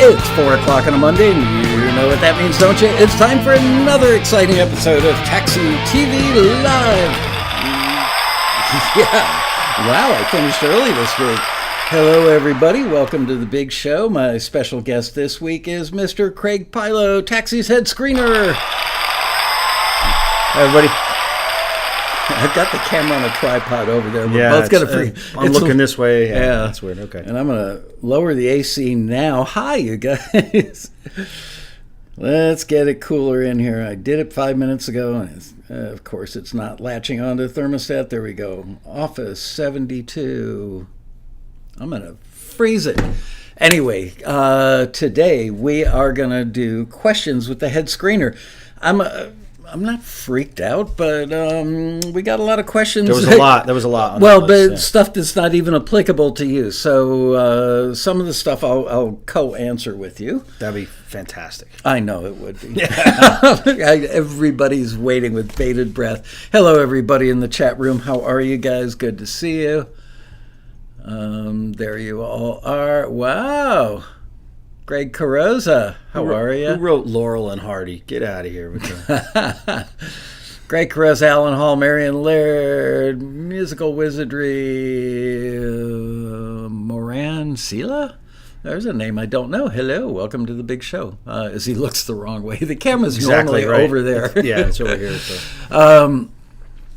It's 4 o'clock on a Monday, and you know what that means, don't you? It's time for another exciting episode of TAXITV Live. Yeah, wow, I finished early this week. Hello, everybody. Welcome to the big show. My special guest this week is Mr. Craig Pilo, Taxi's head screener. Hi, everybody. I've got the camera on a tripod over there. We're both got I'm looking this way. Yeah, that's weird. Okay. And I'm going to lower the AC now. Hi, you guys. Let's get it cooler in here. I did it 5 minutes ago, and of course it's not latching onto the thermostat. There we go. Office 72. I'm going to freeze it. Anyway, today we are going to do questions with the head screener. I'm not freaked out, but we got a lot of questions. There was a lot. Well, but stuff that's not even applicable to you. So some of the stuff I'll co-answer with you. That'd be fantastic. I know it would be. Yeah. Everybody's waiting with bated breath. Hello, everybody in the chat room. How are you guys? Good to see you. There you all are. Wow. Greg Carroza, how are you? Who wrote Laurel and Hardy? Get out of here. Greg Carroza, Alan Hall, Marion Laird, Musical Wizardry, Moran Sela? There's a name I don't know. Hello, welcome to the big show. As he looks the wrong way. The camera's exactly normally right. Over there. It's over here. So.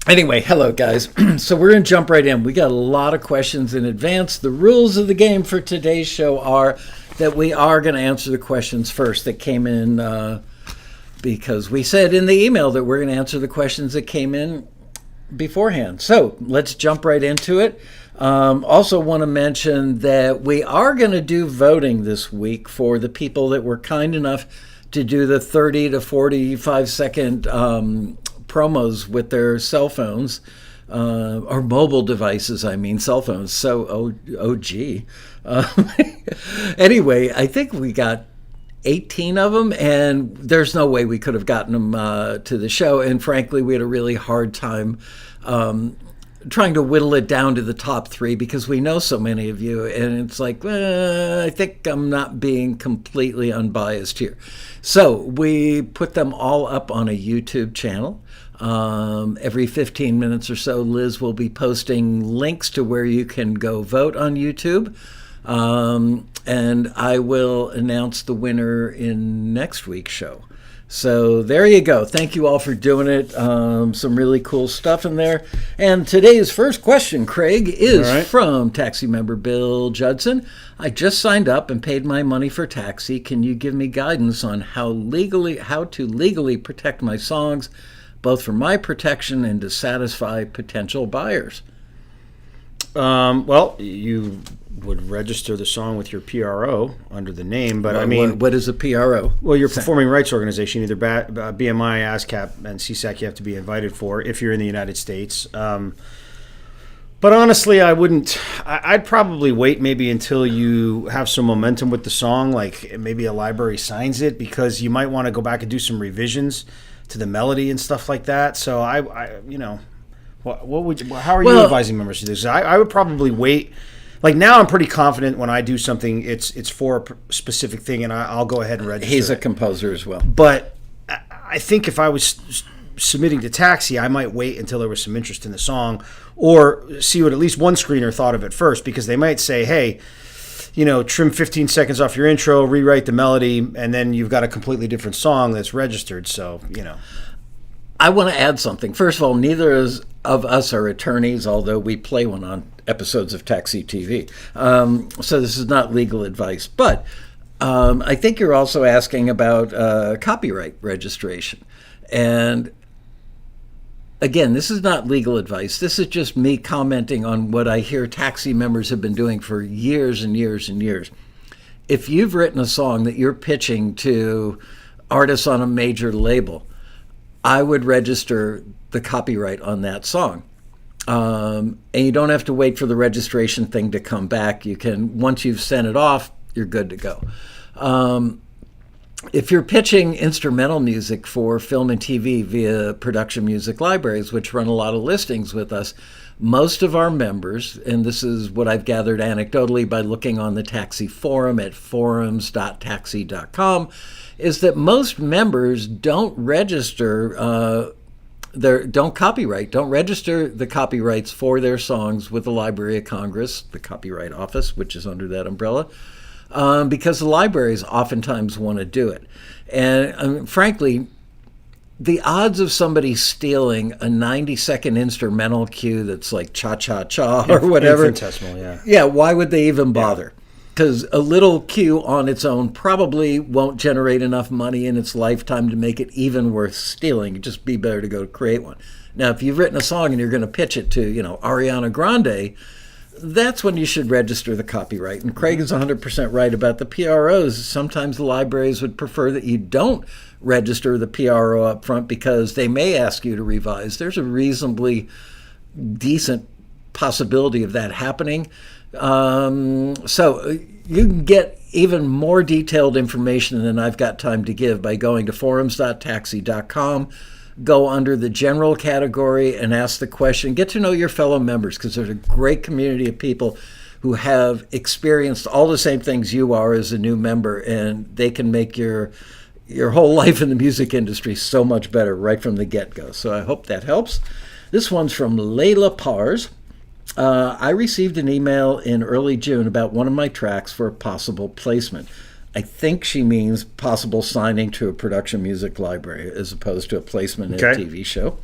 Anyway, hello, guys. So we're going to jump right in. We got a lot of questions in advance. The rules of the game for today's show are that we are going to answer the questions first that came in because we said in the email that we're going to answer the questions that came in beforehand. So let's jump right into it. Also want to mention that we are going to do voting this week for the people that were kind enough to do the 30 to 45 second promos with their cell phones. Or mobile devices, cell phones. So, gee. Anyway, I think we got 18 of them, and there's no way we could have gotten them to the show. And frankly, we had a really hard time trying to whittle it down to the top three because we know so many of you. And it's like, I think I'm not being completely unbiased here. So we put them all up on a YouTube channel. Every 15 minutes or so, Liz will be posting links to where you can go vote on YouTube. And I will announce the winner in next week's show. So there you go. Thank you all for doing it. Some really cool stuff in there. And today's first question, Craig, is from Taxi member Bill Judson. I just signed up and paid my money for Taxi. Can you give me guidance on how to legally protect my songs, both for my protection and to satisfy potential buyers? Well, you would register the song with your PRO under the name, but what is a PRO? Well, your performing rights organization, either BMI, ASCAP, and CSAC, you have to be invited for if you're in the United States. But honestly, I'd probably wait maybe until you have some momentum with the song, like maybe a library signs it, because you might want to go back and do some revisions to the melody and stuff like that. So how are you advising members to do this? I would probably wait. Like now I'm pretty confident when I do something, it's for a specific thing, and I'll go ahead and register. He's a composer as well. But I think if I was submitting to Taxi, I might wait until there was some interest in the song, or see what at least one screener thought of it first, because they might say, hey, trim 15 seconds off your intro, rewrite the melody, and then you've got a completely different song that's registered. So, I want to add something. First of all, neither of us are attorneys, although we play one on episodes of TAXITV. So this is not legal advice. But I think you're also asking about copyright registration. And again, this is not legal advice. This is just me commenting on what I hear Taxi members have been doing for years and years and years. If you've written a song that you're pitching to artists on a major label, I would register the copyright on that song. And you don't have to wait for the registration thing to come back. You can, once you've sent it off, you're good to go. If you're pitching instrumental music for film and TV via production music libraries, which run a lot of listings with us, most of our members, and this is what I've gathered anecdotally by looking on the Taxi forum at forums.taxi.com, is that most members don't register don't register the copyrights for their songs with the Library of Congress, the Copyright Office, which is under that umbrella, because the libraries oftentimes want to do it. And frankly, the odds of somebody stealing a 90-second instrumental cue that's like cha-cha-cha or whatever, infinitesimal, yeah. Yeah, why would they even bother? Because a little cue on its own probably won't generate enough money in its lifetime to make it even worth stealing. It'd just be better to go create one. Now, if you've written a song and you're going to pitch it to, Ariana Grande, that's when you should register the copyright. And Craig is 100% right about the PROs. Sometimes the libraries would prefer that you don't register the PRO up front because they may ask you to revise. There's a reasonably decent possibility of that happening. So you can get even more detailed information than I've got time to give by going to forums.taxi.com. Go under the general category and ask the question. Get to know your fellow members, because there's a great community of people who have experienced all the same things you are as a new member, and they can make your whole life in the music industry so much better right from the get-go. So I hope that helps. This one's from Layla Pars. I received an email in early June about one of my tracks for a possible placement. I think she means possible signing to a production music library as opposed to a placement in a TV show.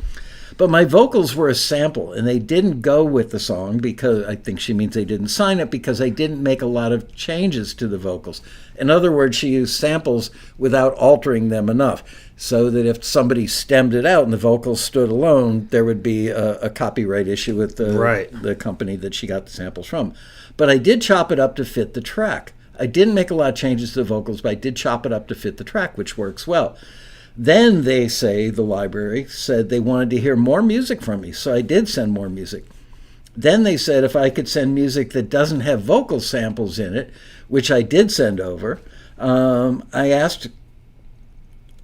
But my vocals were a sample, and they didn't go with the song because I think she means they didn't sign it because I didn't make a lot of changes to the vocals. In other words, she used samples without altering them enough, so that if somebody stemmed it out and the vocals stood alone, there would be a copyright issue with the company that she got the samples from. But I did chop it up to fit the track. I didn't make a lot of changes to the vocals, but I did chop it up to fit the track, which works well. Then they say, the library said they wanted to hear more music from me, so I did send more music. Then they said if I could send music that doesn't have vocal samples in it, which I did send over, I asked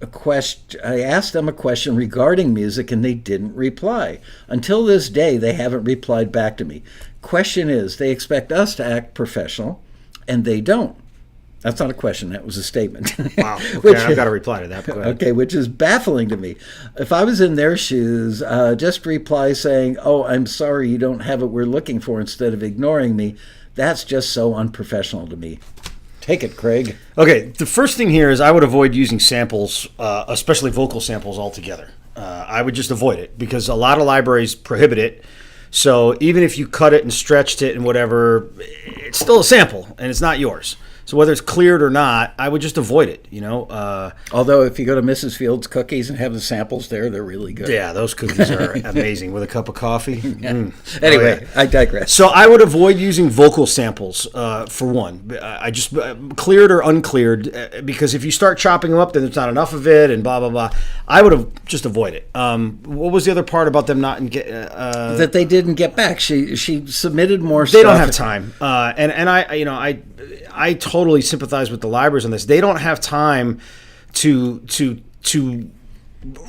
them a question regarding music, and they didn't reply. Until this day, they haven't replied back to me. Question is, they expect us to act professional, and they don't. That's not a question. That was a statement. Wow. Okay, I've got to reply to that. Okay, which is baffling to me. If I was in their shoes, just reply saying, "Oh, I'm sorry, you don't have what we're looking for," instead of ignoring me. That's just so unprofessional to me. Take it, Craig. Okay, the first thing here is I would avoid using samples, especially vocal samples, altogether. I would just avoid it because a lot of libraries prohibit it. So even if you cut it and stretched it and whatever, it's still a sample and it's not yours. So whether it's cleared or not, I would just avoid it, Although if you go to Mrs. Fields Cookies and have the samples there, they're really good. Yeah, those cookies are amazing with a cup of coffee. Anyway, I digress. So I would avoid using vocal samples for one. I just cleared or uncleared, because if you start chopping them up, then there's not enough of it and blah, blah, blah. I would have just avoid it. What was the other part about them not that they didn't get back? She submitted more stuff. They don't have time. And I totally sympathize with the libraries on this. They don't have time to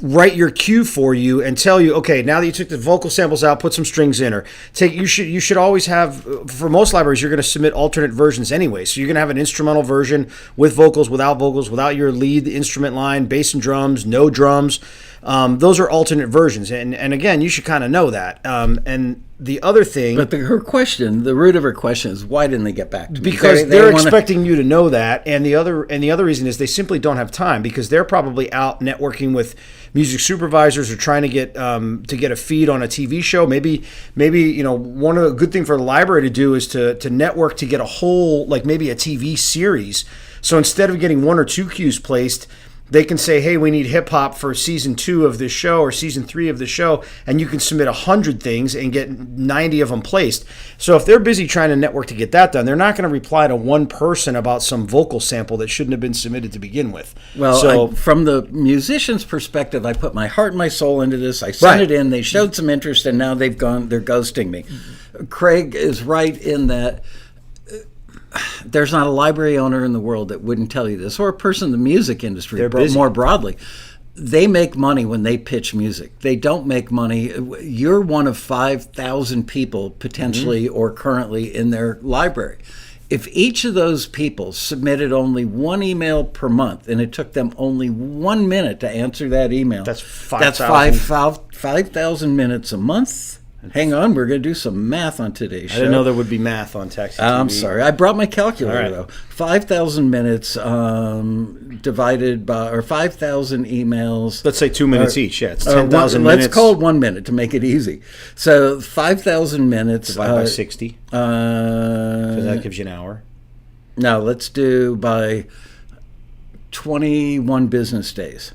write your cue for you and tell you, okay, now that you took the vocal samples out, put some strings in, or you should always have, for most libraries, you're going to submit alternate versions anyway. So you're going to have an instrumental version with vocals, without your lead instrument line, bass and drums, no drums. Those are alternate versions. And again, you should kind of know that. And the other thing... But the root of her question is, why didn't they get back to me? Because they're expecting you to know that. And the other reason is they simply don't have time, because they're probably out networking with music supervisors or trying to get a feed on a TV show. Maybe one of the good thing for the library to do is to network to get a whole, like maybe a TV series. So instead of getting one or two cues placed, they can say, hey, we need hip hop for season 2 of this show or season 3 of the show, and you can submit 100 things and get 90 of them placed. So if they're busy trying to network to get that done, they're not going to reply to one person about some vocal sample that shouldn't have been submitted to begin with. Well, from the musician's perspective, I put my heart and my soul into this. I sent it in. They showed some interest, and now they're ghosting me. Craig is right in that there's not a library owner in the world that wouldn't tell you this, or a person in the music industry more broadly. they make money when they pitch music. They don't make money. You're one of 5,000 people potentially or currently in their library. If each of those people submitted only one email per month and it took them only 1 minute to answer that email, that's 5,000 minutes a month. Hang on, we're going to do some math on today's show. I didn't know there would be math on TAXITV. I'm sorry. I brought my calculator, though. 5,000 minutes divided by, or 5,000 emails. Let's say 2 minutes each. Yeah, it's 10,000 minutes. Let's call it 1 minute to make it easy. So 5,000 minutes. Divided by 60. Because that gives you an hour. No, let's do by 21 business days.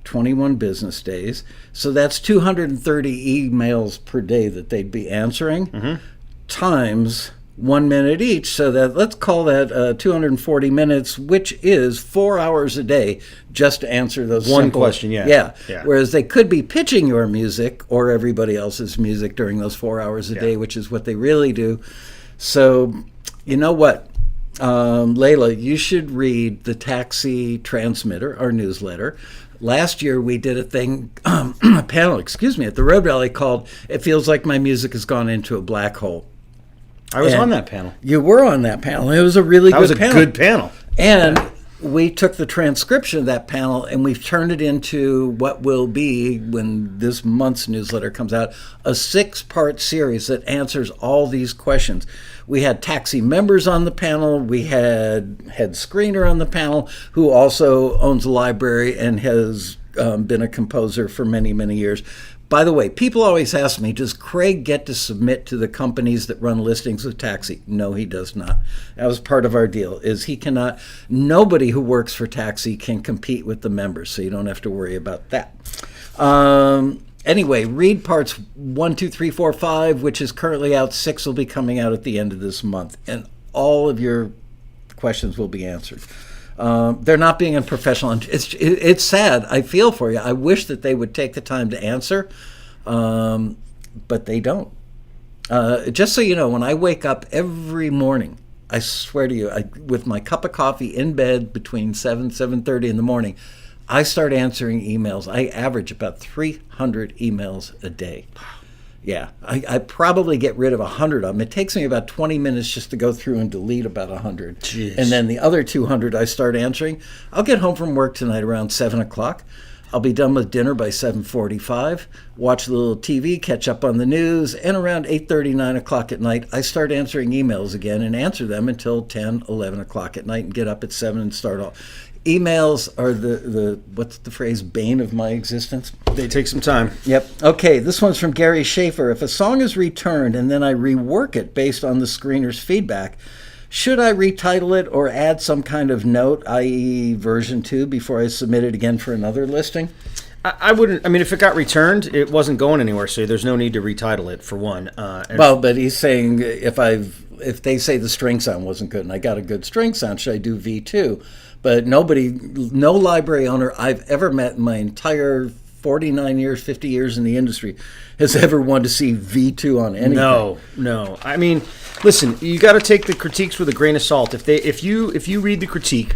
21 business days. So that's 230 emails per day that they'd be answering times 1 minute each. So that, let's call that 240 minutes, which is 4 hours a day just to answer those one simple, question. Yeah. Whereas they could be pitching your music or everybody else's music during those 4 hours a day, which is what they really do. So you know what? Layla, you should read the Taxi Transmitter, our newsletter. Last year we did a panel, at the Road Rally called "It Feels Like My Music Has Gone Into a Black Hole." I was on that panel. You were on that panel. It was a really good panel. That was a good panel. And we took the transcription of that panel and we've turned it into what will be, when this month's newsletter comes out, a 6-part series that answers all these questions. We had Taxi members on the panel. We had Head Screener on the panel, who also owns a library and has been a composer for many, many years. By the way, people always ask me, does Craig get to submit to the companies that run listings of Taxi? No, he does not. That was part of our deal, is he cannot, nobody who works for Taxi can compete with the members, so you don't have to worry about that. Anyway, read parts 1, 2, 3, 4, 5, which is currently out. 6 will be coming out at the end of this month, and all of your questions will be answered. They're not being unprofessional. It's sad. I feel for you. I wish that they would take the time to answer, but they don't. Just so you know, when I wake up every morning, I swear to you, with my cup of coffee in bed between 7:30 in the morning, I start answering emails. I average about 300 emails a day. Yeah, I probably get rid of 100 of them. It takes me about 20 minutes just to go through and delete about 100. Jeez. And then the other 200 I start answering. I'll get home from work tonight around 7 o'clock. I'll be done with dinner by 7:45, watch a little TV, catch up on the news, and around 8:30, 9 o'clock at night, I start answering emails again and answer them until 10, 11 o'clock at night and get up at 7 and start off. Emails are the what's the phrase, bane of my existence? They take some time. Yep. Okay, this one's from Gary Schaefer. If a song is returned and then I rework it based on the screener's feedback, should I retitle it or add some kind of note, i.e. version 2, before I submit it again for another listing? I wouldn't. I mean, if it got returned, it wasn't going anywhere, so there's no need to retitle it, for one. But he's saying if they say the string sound wasn't good and I got a good string sound, should I do V2? But no library owner I've ever met in my entire 49 years, 50 years in the industry has ever wanted to see V2 on anything. No. I mean, listen, you got to take the critiques with a grain of salt. If you read the critique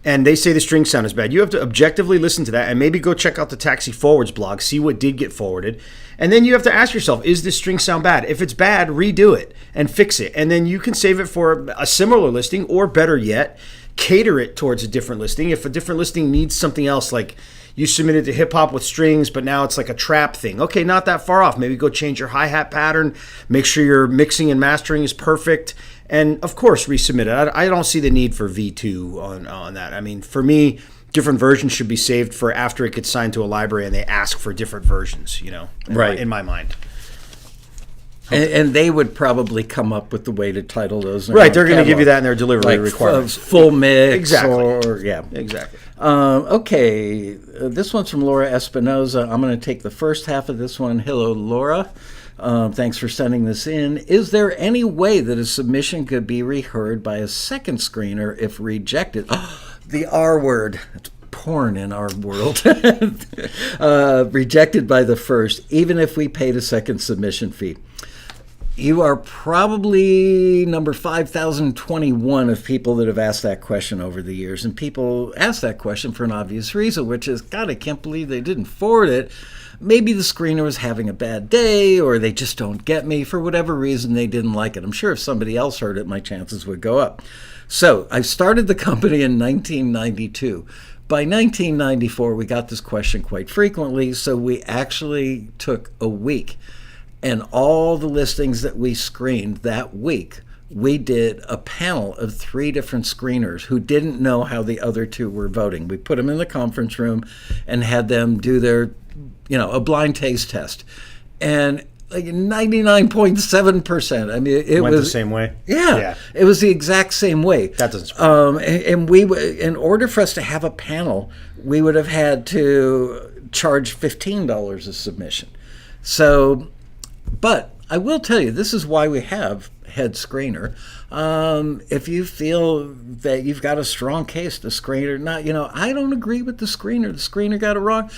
and they say the string sound is bad, you have to objectively listen to that and maybe go check out the Taxi Forwards blog, see what did get forwarded. And then you have to ask yourself, is this string sound bad? If it's bad, redo it and fix it. And then you can save it for a similar listing, or better yet, cater it towards a different listing. If a different listing needs something else, like you submitted to hip hop with strings, but now it's like a trap thing. Okay, not that far off. Maybe go change your hi-hat pattern, make sure your mixing and mastering is perfect, and of course resubmit it. I don't see the need for V2 on that. I mean, for me, different versions should be saved for after it gets signed to a library and they ask for different versions, in my mind. And they would probably come up with the way to title those. Right, they're going to give you that in their delivery requirements. Full mix. Exactly. Exactly. Okay, this one's from Laura Espinoza. I'm going to take the first half of this one. Hello, Laura. Thanks for sending this in. Is there any way that a submission could be reheard by a second screener if rejected? Oh, the R word. It's porn in our world. Rejected by the first, even if we paid a second submission fee. You are probably number 5,021 of people that have asked that question over the years. And people ask that question for an obvious reason, which is, God, I can't believe they didn't forward it. Maybe the screener was having a bad day, or they just don't get me. For whatever reason, they didn't like it. I'm sure if somebody else heard it, my chances would go up. So I started the company in 1992. By 1994, we got this question quite frequently, so we actually took a week. And all the listings that we screened that week, we did a panel of 3 different screeners who didn't know how the other 2 were voting. We put them in the conference room and had them do their, a blind taste test. And like 99.7%. I mean, it went was the same way. Yeah, it was the exact same way. That doesn't surprise me. And we, in order for us to have a panel, we would have had to charge $15 a submission. So, but I will tell you, this is why we have Head Screener. If you feel that you've got a strong case, the screener, I don't agree with the screener got it wrong.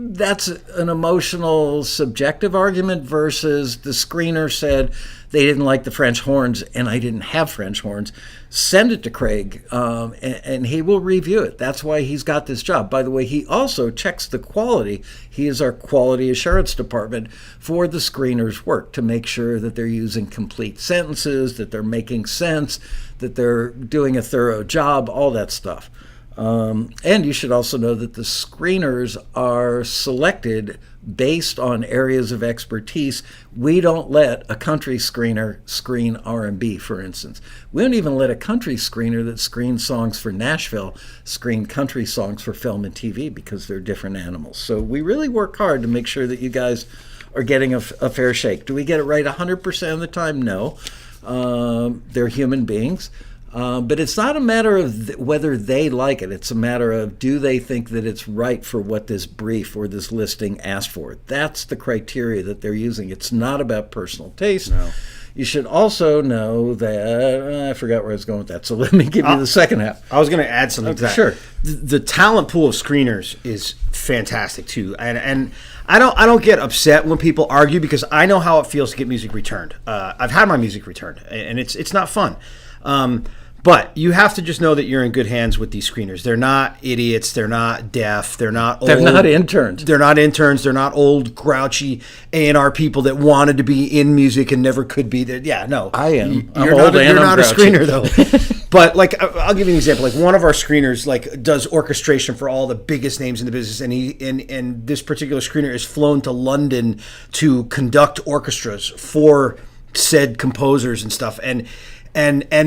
That's an emotional, subjective argument versus the screener said they didn't like the French horns and I didn't have French horns. Send it to Craig, and he will review it. That's why he's got this job. By the way, he also checks the quality. He is our quality assurance department for the screener's work to make sure that they're using complete sentences, that they're making sense, that they're doing a thorough job, all that stuff. And you should also know that the screeners are selected based on areas of expertise. We don't let a country screener screen R&B, for instance. We don't even let a country screener that screens songs for Nashville screen country songs for film and TV because they're different animals. So we really work hard to make sure that you guys are getting a fair shake. Do we get it right 100% of the time? No. They're human beings. But it's not a matter of whether they like it. It's a matter of, do they think that it's right for what this brief or this listing asked for? That's the criteria that they're using. It's not about personal taste. No. You should also know that, I forgot where I was going with that, so let me give you the second half. I was going to add something to that. Sure. The talent pool of screeners is fantastic too. And I don't get upset when people argue because I know how it feels to get music returned. I've had my music returned, and it's not fun. But you have to just know that you're in good hands with these screeners. They're not idiots. They're not deaf. They're not old. They're not interns. They're not interns. They're not old, grouchy A&R people that wanted to be in music and never could be there. Yeah, no. I am. You're not a screener, though. But, I'll give you an example. One of our screeners, does orchestration for all the biggest names in the business. And this particular screener is flown to London to conduct orchestras for said composers and stuff. And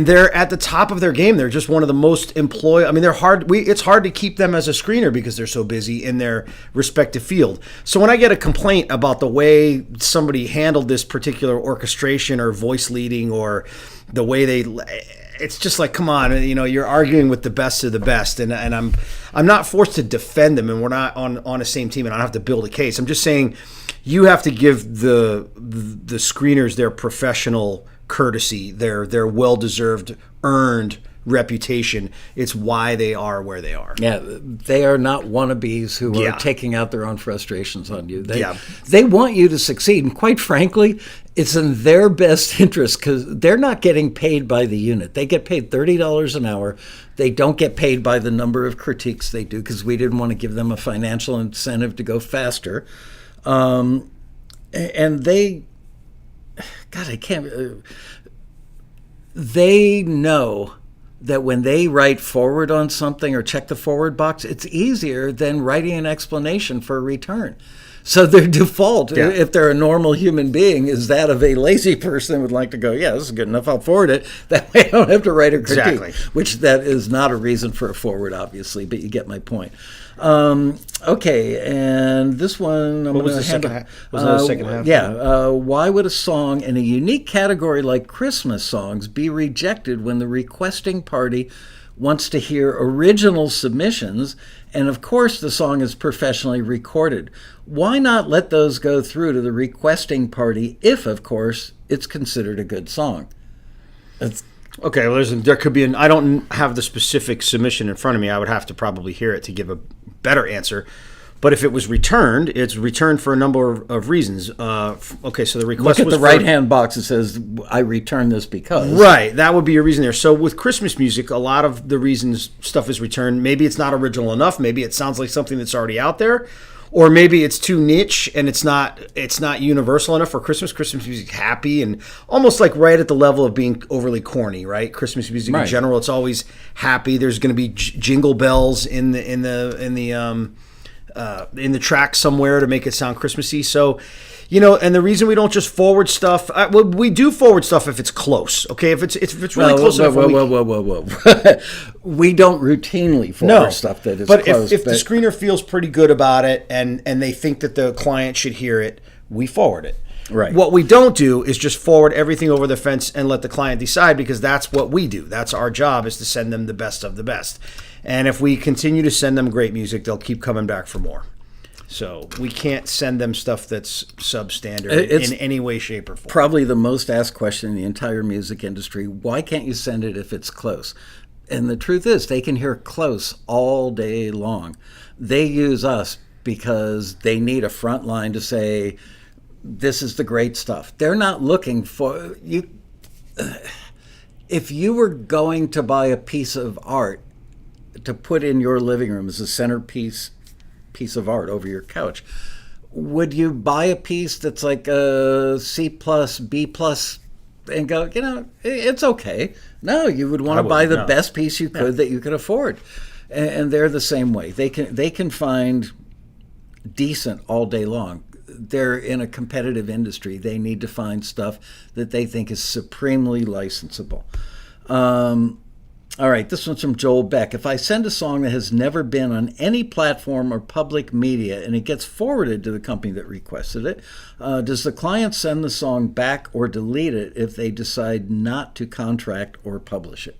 they're at the top of their game. They're just one of the most employed. I mean, they're hard. It's hard to keep them as a screener because they're so busy in their respective field. So when I get a complaint about the way somebody handled this particular orchestration or voice leading or the way it's just like, come on, you're arguing with the best of the best, and I'm not forced to defend them, and we're not on the same team, and I don't have to build a case. I'm just saying you have to give the screeners their professional courtesy, their well-deserved, earned reputation. It's why they are where they are. Yeah, they are not wannabes who are taking out their own frustrations on you. They want you to succeed, and quite frankly, it's in their best interest because they're not getting paid by the unit. They get paid $30 an hour. They don't get paid by the number of critiques they do because we didn't want to give them a financial incentive to go faster. And they... God, I can't... they know that when they write forward on something or check the forward box, it's easier than writing an explanation for a return. So their default, if they're a normal human being, is that of a lazy person who would like to go, yeah, this is good enough, I'll forward it. That way I don't have to write a critique. Exactly. Which that is not a reason for a forward, obviously, but you get my point. Okay, and this one... What was the second half? Was that the second half? Yeah. Why would a song in a unique category like Christmas songs be rejected when the requesting party wants to hear original submissions, and of course the song is professionally recorded? Why not let those go through to the requesting party if, of course, it's considered a good song? Okay, well, there could be I don't have the specific submission in front of me. I would have to probably hear it to give a better answer. But if it was returned, it's returned for a number of reasons. Okay, so the request Look at was the right-hand box that says, I return this because. Right, that would be a reason there. So with Christmas music, a lot of the reasons stuff is returned, maybe it's not original enough, maybe it sounds like something that's already out there, or maybe it's too niche and it's not universal enough for Christmas. Christmas music happy and almost like right at the level of being overly corny, right? Christmas music in general, it's always happy. There's going to be jingle bells in the track somewhere to make it sound Christmassy. So, and the reason we don't just forward stuff, we do forward stuff if it's close. Okay, if it's really close enough. Whoa. We don't routinely forward stuff that is close. If the screener feels pretty good about it and they think that the client should hear it, we forward it. Right. What we don't do is just forward everything over the fence and let the client decide, because that's what we do. That's our job, is to send them the best of the best. And if we continue to send them great music, they'll keep coming back for more. So we can't send them stuff that's substandard in any way, shape, or form. Probably the most asked question in the entire music industry: why can't you send it if it's close? And the truth is, they can hear close all day long. They use us because they need a front line to say, this is the great stuff. They're not looking for you. If you were going to buy a piece of art to put in your living room as a centerpiece piece of art over your couch, would you buy a piece that's like a C+, B+, and go, it's okay? No, you would want to buy the best piece you could that you could afford. And they're the same way. They can find decent all day long. They're in a competitive industry. They need to find stuff that they think is supremely licensable. All right, this one's from Joel Beck. If I send a song that has never been on any platform or public media and it gets forwarded to the company that requested it, does the client send the song back or delete it if they decide not to contract or publish it?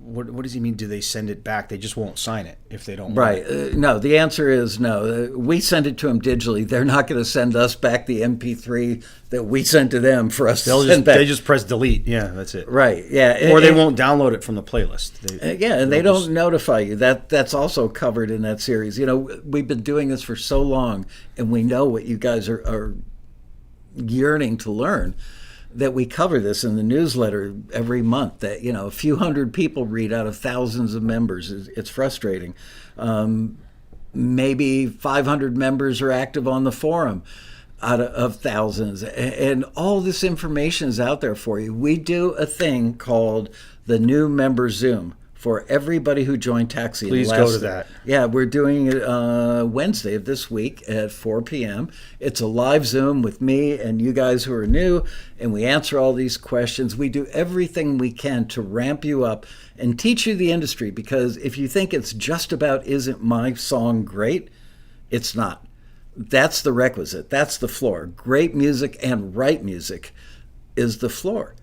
What does he mean? Do they send it back? They just won't sign it if they don't want it. Right. No, the answer is no. We send it to them digitally. They're not going to send us back the MP3 that we sent to them for us to send back. They just press delete. Yeah, that's it. Right. Yeah. Or they won't download it from the playlist. And they don't notify you. That's also covered in that series. We've been doing this for so long, and we know what you guys are yearning to learn, that we cover this in the newsletter every month, that a few hundred people read out of thousands of members. It's frustrating. Maybe 500 members are active on the forum out of thousands, and all this information is out there for you. We do a thing called the new member Zoom for everybody who joined TAXI. Please go to that. Yeah, we're doing it Wednesday of this week at 4 p.m. It's a live Zoom with me and you guys who are new, and we answer all these questions. We do everything we can to ramp you up and teach you the industry, because if you think it's just about isn't my song great, it's not. That's the requisite. That's the floor. Great music and right music is the floor.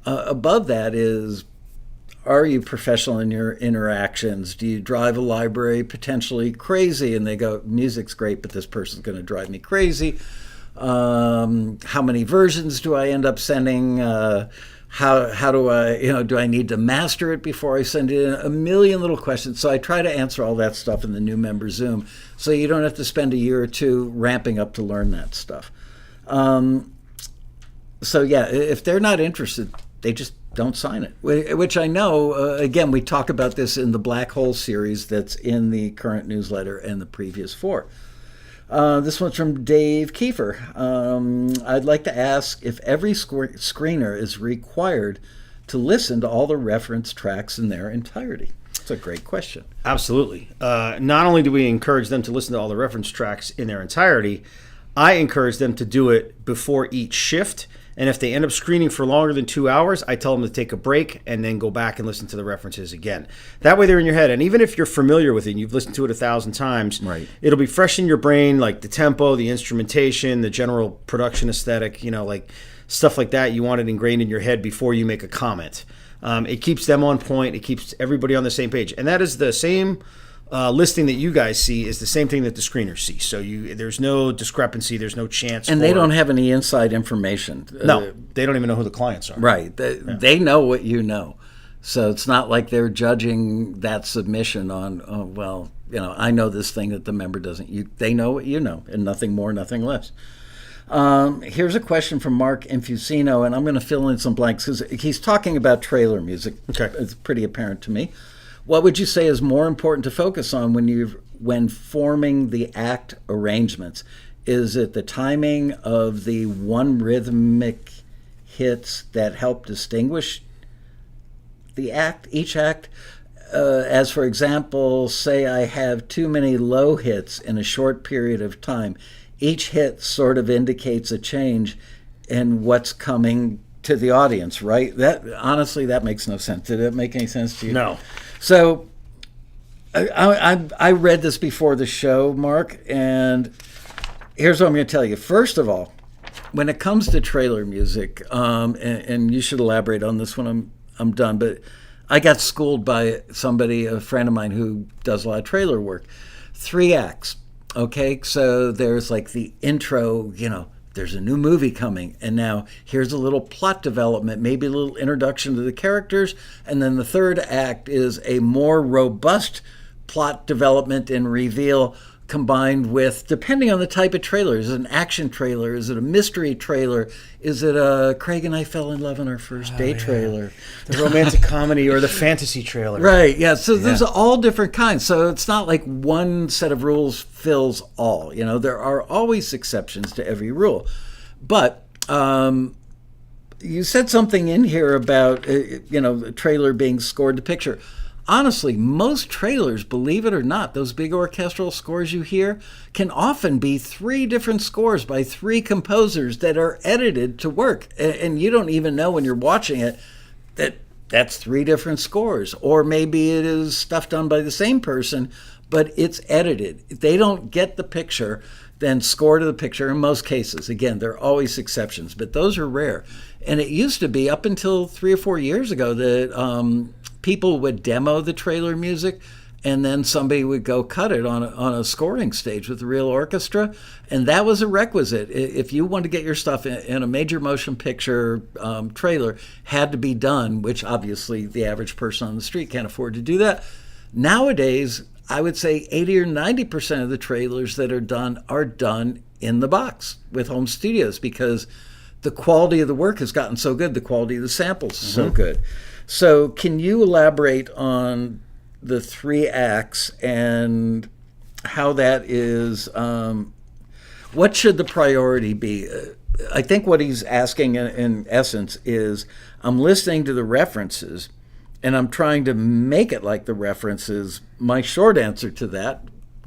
Above that is, are you professional in your interactions? Do you drive a library potentially crazy and they go, music's great, but this person's going to drive me crazy? How many versions do I end up sending? How do I, do I need to master it before I send it in? A million little questions. So I try to answer all that stuff in the new member Zoom, so you don't have to spend a year or two ramping up to learn that stuff. So yeah, if they're not interested, they just don't sign it, which I know, again, we talk about this in the Black Hole series that's in the current newsletter and the previous 4. This one's from Dave Kiefer. I'd like to ask if every screener is required to listen to all the reference tracks in their entirety. It's a great question. Absolutely. Not only do we encourage them to listen to all the reference tracks in their entirety, I encourage them to do it before each shift. And if they end up screening for longer than 2 hours, I tell them to take a break and then go back and listen to the references again. That way they're in your head. And even if you're familiar with it and you've listened to it 1,000 times, right, it'll be fresh in your brain, like the tempo, the instrumentation, the general production aesthetic, like stuff like that. You want it ingrained in your head before you make a comment. It keeps them on point. It keeps everybody on the same page. And that is the same listing that you guys see is the same thing that the screeners see. So there's no discrepancy. There's no chance. And they don't have any inside information. No, they don't even know who the clients are. Right. They know what you know. So it's not like they're judging that submission on, oh, well, I know this thing that the member doesn't. They know what you know, and nothing more, nothing less. Here's a question from Mark Infusino, and I'm going to fill in some blanks because he's talking about trailer music. Okay. It's pretty apparent to me. What would you say is more important to focus on when forming the act arrangements? Is it the timing of the one rhythmic hits that help distinguish each act? As for example, say I have too many low hits in a short period of time. Each hit sort of indicates a change in what's coming to the audience, right? That makes no sense. Did it make any sense to you? No. So I read this before the show, Mark, and here's what I'm going to tell you. First of all, when it comes to trailer music, and you should elaborate on this when I'm done, but I got schooled by a friend of mine who does a lot of trailer work. 3 acts, okay? So there's like the intro, there's a new movie coming, and now here's a little plot development, maybe a little introduction to the characters, and then the 3rd act is a more robust plot development and reveal combined with, depending on the type of trailer. Is it an action trailer? Is it a mystery trailer? Is it a Craig and I fell in love on our first date trailer? The romantic comedy or the fantasy trailer. Right, yeah. So there's all different kinds. So it's not like one set of rules fills all. There are always exceptions to every rule. But you said something in here about, the trailer being scored to picture. Honestly, most trailers, believe it or not, those big orchestral scores you hear can often be 3 different scores by 3 composers that are edited to work. And you don't even know when you're watching it that that's 3 different scores. Or maybe it is stuff done by the same person, but it's edited. If they don't get the picture, then score to the picture in most cases. Again, there are always exceptions, but those are rare. And it used to be up until 3 or 4 years ago that people would demo the trailer music, and then somebody would go cut it on a scoring stage with a real orchestra, and that was a requisite. If you want to get your stuff in a major motion picture trailer, had to be done, which obviously the average person on the street can't afford to do that. Nowadays, I would say 80 or 90% of the trailers that are done in the box with home studios, because the quality of the work has gotten so good, the quality of the samples is so good. So can you elaborate on the 3 acts and how that is, what should the priority be? I think what he's asking in essence is, I'm listening to the references and I'm trying to make it like the references. My short answer to that,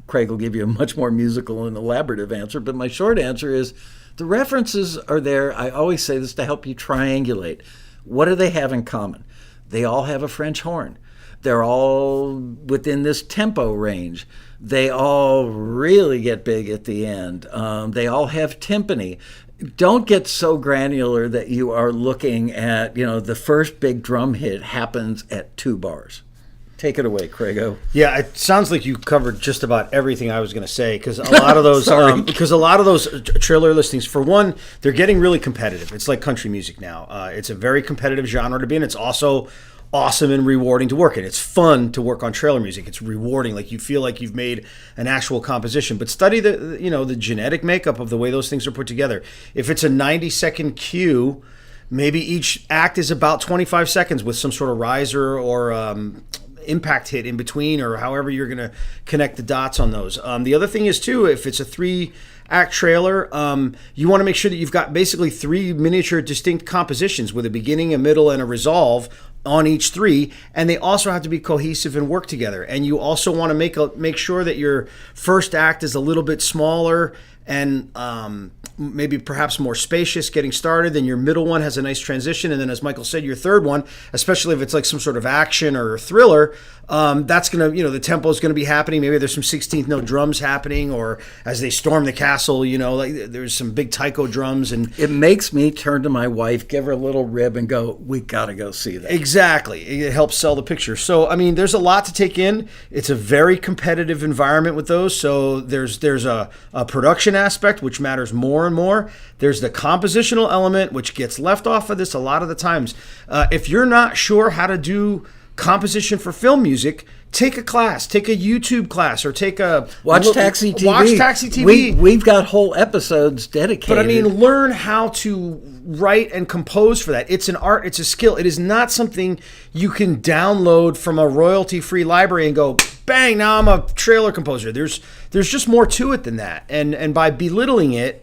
Craig will give you a much more musical and elaborative answer, but my short answer is the references are there. I always say this to help you triangulate. What do they have in common? They all have a French horn. They're all within this tempo range. They all really get big at the end. They all have timpani. Don't get so granular that you are looking at, the first big drum hit happens at 2 bars. Take it away, Craigo. Yeah, it sounds like you covered just about everything I was going to say, because a lot of those trailer listings, for one, they're getting really competitive. It's like country music now. It's a very competitive genre to be in. It's also awesome and rewarding to work in. It's fun to work on trailer music. It's rewarding, like you feel like you've made an actual composition. But study the genetic makeup of the way those things are put together. If it's a 90-second cue, maybe each act is about 25 seconds with some sort of riser or impact hit in between, or however you're going to connect the dots on those. The other thing is, too, if it's a 3-act trailer, you want to make sure that you've got basically 3 miniature distinct compositions with a beginning, a middle, and a resolve on each 3, and they also have to be cohesive and work together. And you also want to make sure that your first act is a little bit smaller and maybe perhaps more spacious getting started. Then your middle one has a nice transition, and then, as Michael said, your third one, especially if it's like some sort of action or thriller, that's gonna, the tempo is gonna be happening. Maybe there's some 16th note drums happening, or as they storm the castle, like there's some big taiko drums, and it makes me turn to my wife, give her a little rib, and go, "We gotta go see that." Exactly, it helps sell the picture. So there's a lot to take in. It's a very competitive environment with those. So there's a production aspect, which matters more and more. There's the compositional element, which gets left off of this a lot of the times. If you're not sure how to do composition for film music, take a class, take a YouTube class, or watch TAXITV. Watch TAXITV. We've got whole episodes dedicated. But I mean, learn how to write and compose for that. It's an art. It's a skill. It is not something you can download from a royalty-free library and go, bang, now I'm a trailer composer. There's just more to it than that. And by belittling it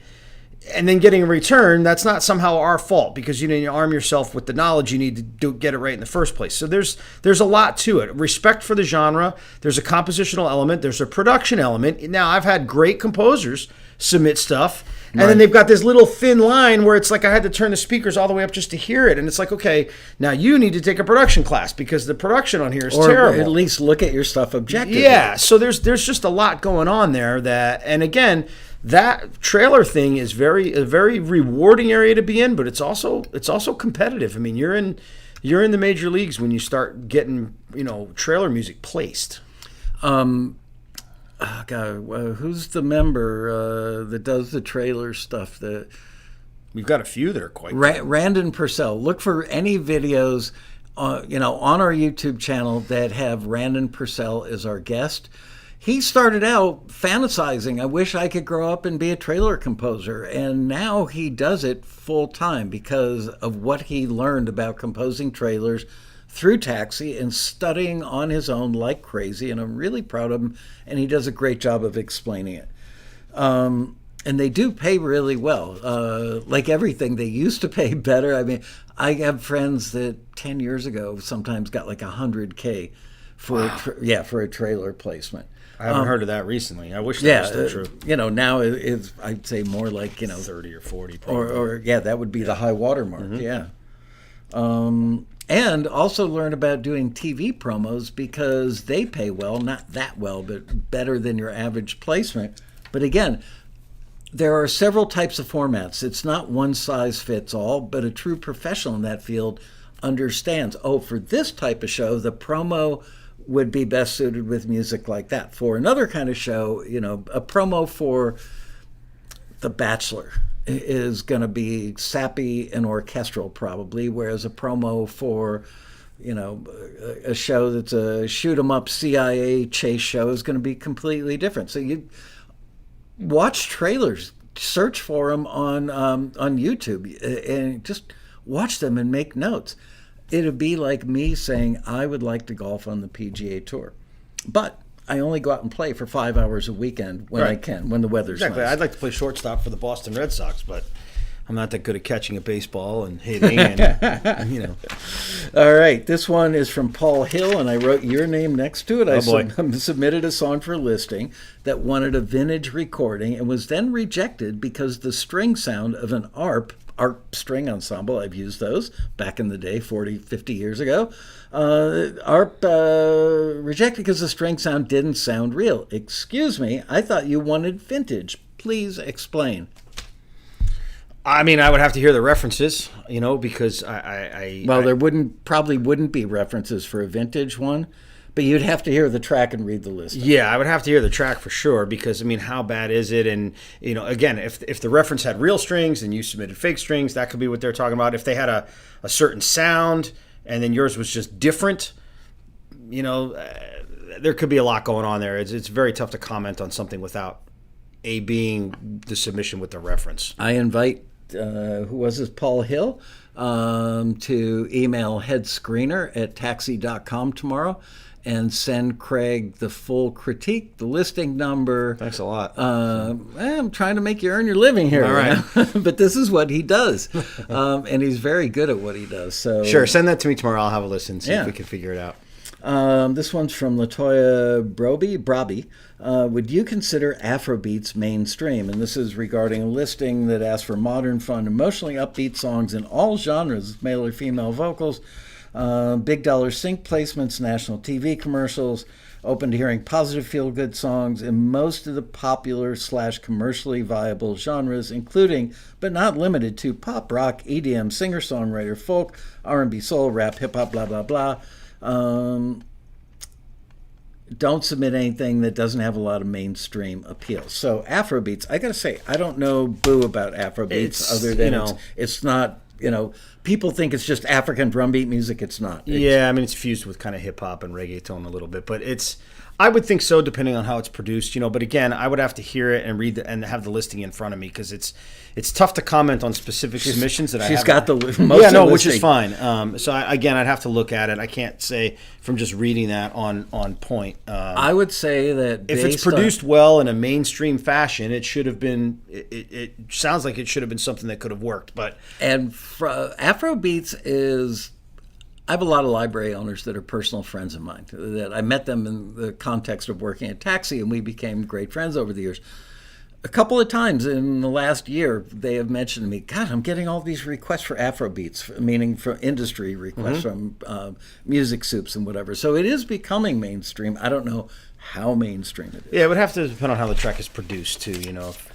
and then getting a return, that's not somehow our fault, because you need to arm yourself with the knowledge you need to get it right in the first place. So there's a lot to it. Respect for the genre. There's a compositional element. There's a production element. Now, I've had great composers submit stuff, and then they've got this little thin line where it's like I had to turn the speakers all the way up just to hear it. And it's like, okay, now you need to take a production class because the production on here is terrible. Or at least look at your stuff objectively. Yeah, so there's just a lot going on there and again, that trailer thing is a very rewarding area to be in, but it's also competitive. I mean, you're in the major leagues when you start getting, trailer music placed. Who's the member that does the trailer stuff? We've got a few that are quite good. Randon Purcell. Look for any videos, on our YouTube channel that have Randon Purcell as our guest. He started out fantasizing, I wish I could grow up and be a trailer composer. And now he does it full time because of what he learned about composing trailers through Taxi and studying on his own like crazy. And I'm really proud of him. And he does a great job of explaining it. And they do pay really well. Like everything, they used to pay better. I mean, I have friends that 10 years ago sometimes got like $100K for a trailer placement. I haven't heard of that recently. I wish that was still true. Now it's, I'd say more like 30 or 40, probably. or that would be the high water mark. Mm-hmm. Yeah. And also learn about doing TV promos because they pay well, not that well, but better than your average placement. But again, there are several types of formats. It's not one size fits all, but a true professional in that field understands, for this type of show, the promo would be best suited with music like that. For another kind of show, a promo for The Bachelor is going to be sappy and orchestral probably, whereas a promo for, a show that's a shoot 'em up CIA chase show is going to be completely different. So you watch trailers, search for them on YouTube, and just watch them and make notes. It'd be like me saying I would like to golf on the PGA Tour, but I only go out and play for 5 hours a weekend when I can, when the weather's nice. I'd like to play shortstop for the Boston Red Sox, but I'm not that good at catching a baseball and hitting. All right, this one is from Paul Hill, and I wrote your name next to it. I submitted a song for listing that wanted a vintage recording and was then rejected because the string sound of an ARP string ensemble, I've used those back in the day, 40, 50 years ago. ARP rejected because the string sound didn't sound real. Excuse me, I thought you wanted vintage. Please explain. I mean, I would have to hear the references, because there probably wouldn't be references for a vintage one. But you'd have to hear the track and read the list. Yeah, I would have to hear the track for sure because, how bad is it? And, again, if the reference had real strings and you submitted fake strings, that could be what they're talking about. If they had a certain sound and then yours was just different, there could be a lot going on there. It's very tough to comment on something without being the submission with the reference. I invite, Paul Hill, to email headscreener@taxi.com tomorrow. And send Craig the full critique, the listing number. Thanks a lot. I'm trying to make you earn your living here. All right. But this is what he does. And he's very good at what he does. So sure, send that to me tomorrow. I'll have a listen, see if we can figure it out. This one's from Latoya Braby. Would you consider Afrobeats mainstream? And this is regarding a listing that asks for modern, fun, emotionally upbeat songs in all genres, male or female vocals. Big dollar sync placements, national TV commercials, open to hearing positive feel-good songs in most of the popular / commercially viable genres, including, but not limited to, pop, rock, EDM, singer-songwriter, folk, R&B, soul, rap, hip-hop, blah, blah, blah. don't submit anything that doesn't have a lot of mainstream appeal. So Afrobeats, I got to say, I don't know boo about Afrobeats other than it's not, people think it's just African drum beat music. It's not. Yeah, I mean, it's fused with kind of hip hop and reggaeton a little bit, but I would think so, depending on how it's produced, But again, I would have to hear it and read and have the listing in front of me because it's tough to comment on specific submissions that I have. She's got the most. Which is fine. I'd have to look at it. I can't say from just reading that on point. I would say that if it's produced well in a mainstream fashion, it should have been. It sounds like it should have been something that could have worked. But Afrobeats is. I have a lot of library owners that are personal friends of mine. That I met them in the context of working at Taxi, and we became great friends over the years. A couple of times in the last year, they have mentioned to me, God, I'm getting all these requests for Afrobeats, meaning from industry requests from music soups and whatever. So it is becoming mainstream. I don't know how mainstream it is. Yeah, it would have to depend on how the track is produced, too.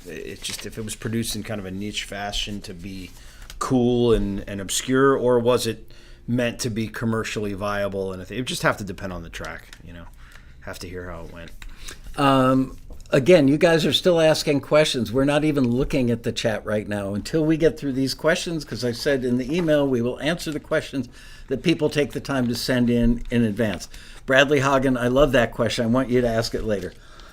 If it was produced in kind of a niche fashion to be cool and obscure, or was it meant to be commercially viable, and it would just have to depend on the track. Have to hear how it went. Again, you guys are still asking questions. We're not even looking at the chat right now until we get through these questions, because I said in the email we will answer the questions that people take the time to send in advance. Bradley Hagen, I love that question. I want you to ask it later.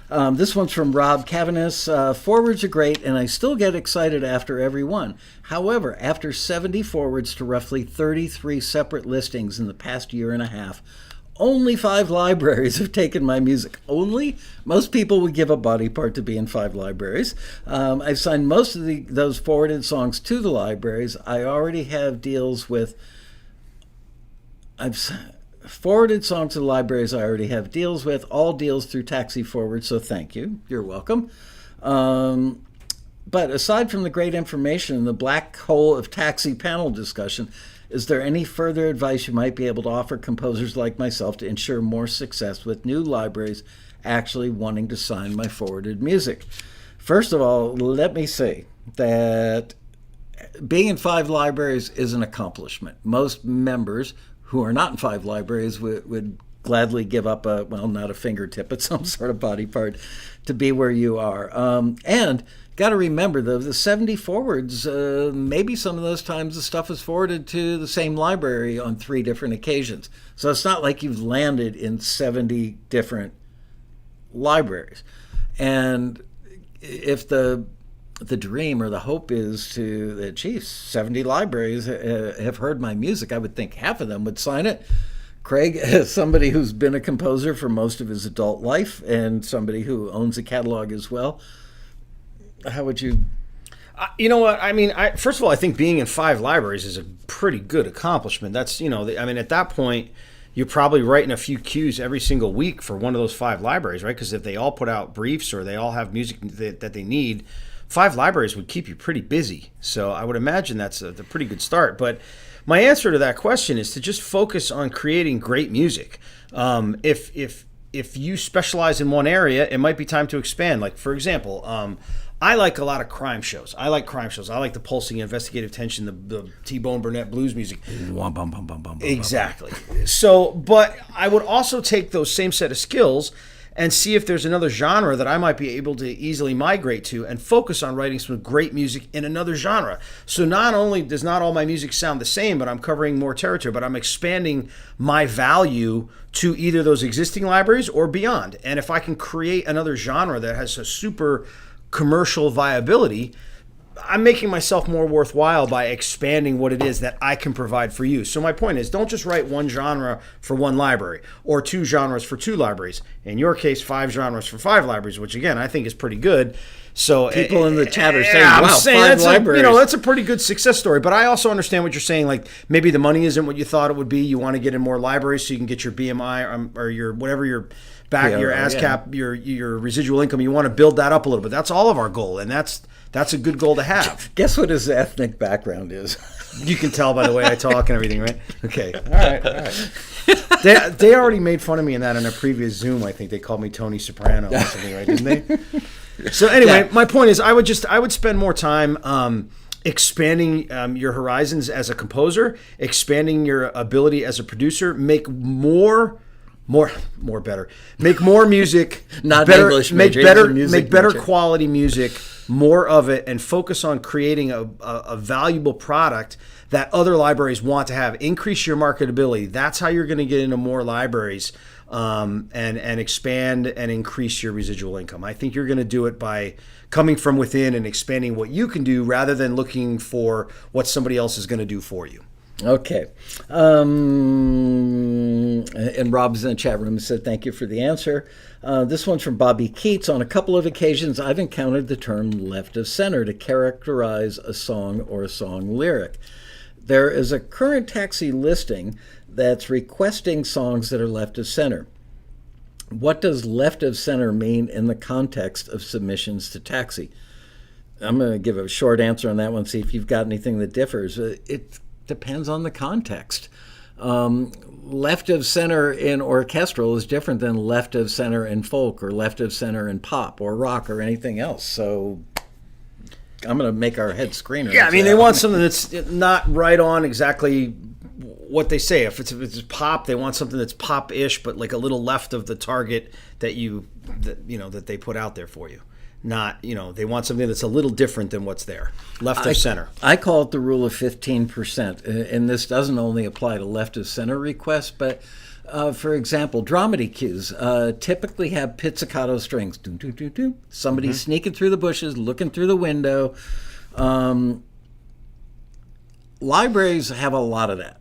This one's from Rob Cavanis. Forwards are great, and I still get excited after every one. However, after 70 forwards to roughly 33 separate listings in the past year and a half, only 5 libraries have taken my music. Only? Most people would give a body part to be in 5 libraries. I've signed most of those forwarded songs to the libraries. I already have deals with... Forwarded songs to the libraries I already have deals with, all deals through Taxi Forward, so thank you. You're welcome. But aside from the great information in the black hole of Taxi panel discussion, is there any further advice you might be able to offer composers like myself to ensure more success with new libraries actually wanting to sign my forwarded music? First of all, let me say that being in 5 libraries is an accomplishment. Most members who are not in 5 libraries would gladly give up not a fingertip, but some sort of body part to be where you are. And got to remember, though, the 70 forwards, maybe some of those times the stuff is forwarded to the same library on 3 different occasions. So it's not like you've landed in 70 different libraries. And if the dream or the hope is that 70 libraries have heard my music, I would think half of them would sign it. Craig, as somebody who's been a composer for most of his adult life and somebody who owns a catalog as well, how would you... You know what? I mean, first of all, I think being in 5 libraries is a pretty good accomplishment. That's, at that point, you're probably writing a few cues every single week for one of those 5 libraries, right? Because if they all put out briefs or they all have music that they need, 5 libraries would keep you pretty busy. So I would imagine that's a pretty good start. But my answer to that question is to just focus on creating great music. If you specialize in one area, it might be time to expand. Like, for example, I like a lot of crime shows. I like the pulsing investigative tension, the T-Bone Burnett blues music. Exactly. So, but I would also take those same set of skills and see if there's another genre that I might be able to easily migrate to and focus on writing some great music in another genre. So not only does not all my music sound the same, but I'm covering more territory, but I'm expanding my value to either those existing libraries or beyond. And if I can create another genre that has a super commercial viability, I'm making myself more worthwhile by expanding what it is that I can provide for you. So my point is, don't just write one genre for one library or 2 genres for 2 libraries. In your case, 5 genres for 5 libraries, which again, I think is pretty good. So people in the chat are saying, wow, 5 libraries. That's a pretty good success story. But I also understand what you're saying. Like, maybe the money isn't what you thought it would be. You want to get in more libraries so you can get your BMI or your whatever your your ASCAP, your residual income. You want to build that up a little bit. That's all of our goal, and that's a good goal to have. Guess what his ethnic background is? You can tell by the way I talk and everything, right? Okay. All right. They already made fun of me in a previous Zoom. I think they called me Tony Soprano or something, right? Didn't they? So anyway, my point is, I would spend more time expanding your horizons as a composer, expanding your ability as a producer, make more more better. Make more music, Not better, English make major, better, he's a make music better major. quality music, more of it, and focus on creating a valuable product that other libraries want to have. Increase your marketability. That's how you're going to get into more libraries, and expand and increase your residual income. I think you're going to do it by coming from within and expanding what you can do rather than looking for what somebody else is going to do for you. Okay. And Rob's in the chat room and said, thank you for the answer. This one's from Bobby Keats. On a couple of occasions, I've encountered the term left of center to characterize a song or a song lyric. There is a current Taxi listing that's requesting songs that are left of center. What does left of center mean in the context of submissions to Taxi? I'm going to give a short answer on that one, see if you've got anything that differs. It depends on the context. Left of center in orchestral is different than left of center in folk or left of center in pop or rock or anything else. So I'm going to make our head screener. Yeah, I mean, they want something that's not right on exactly what they say. If it's pop, they want something that's pop-ish, but like a little left of the target that they put out there for you. Not, they want something that's a little different than what's there. Left of center. I call it the rule of 15%. And this doesn't only apply to left of center requests, but for example, dramedy cues typically have pizzicato strings. Doo, doo, doo, doo. Somebody sneaking through the bushes, looking through the window. Libraries have a lot of that.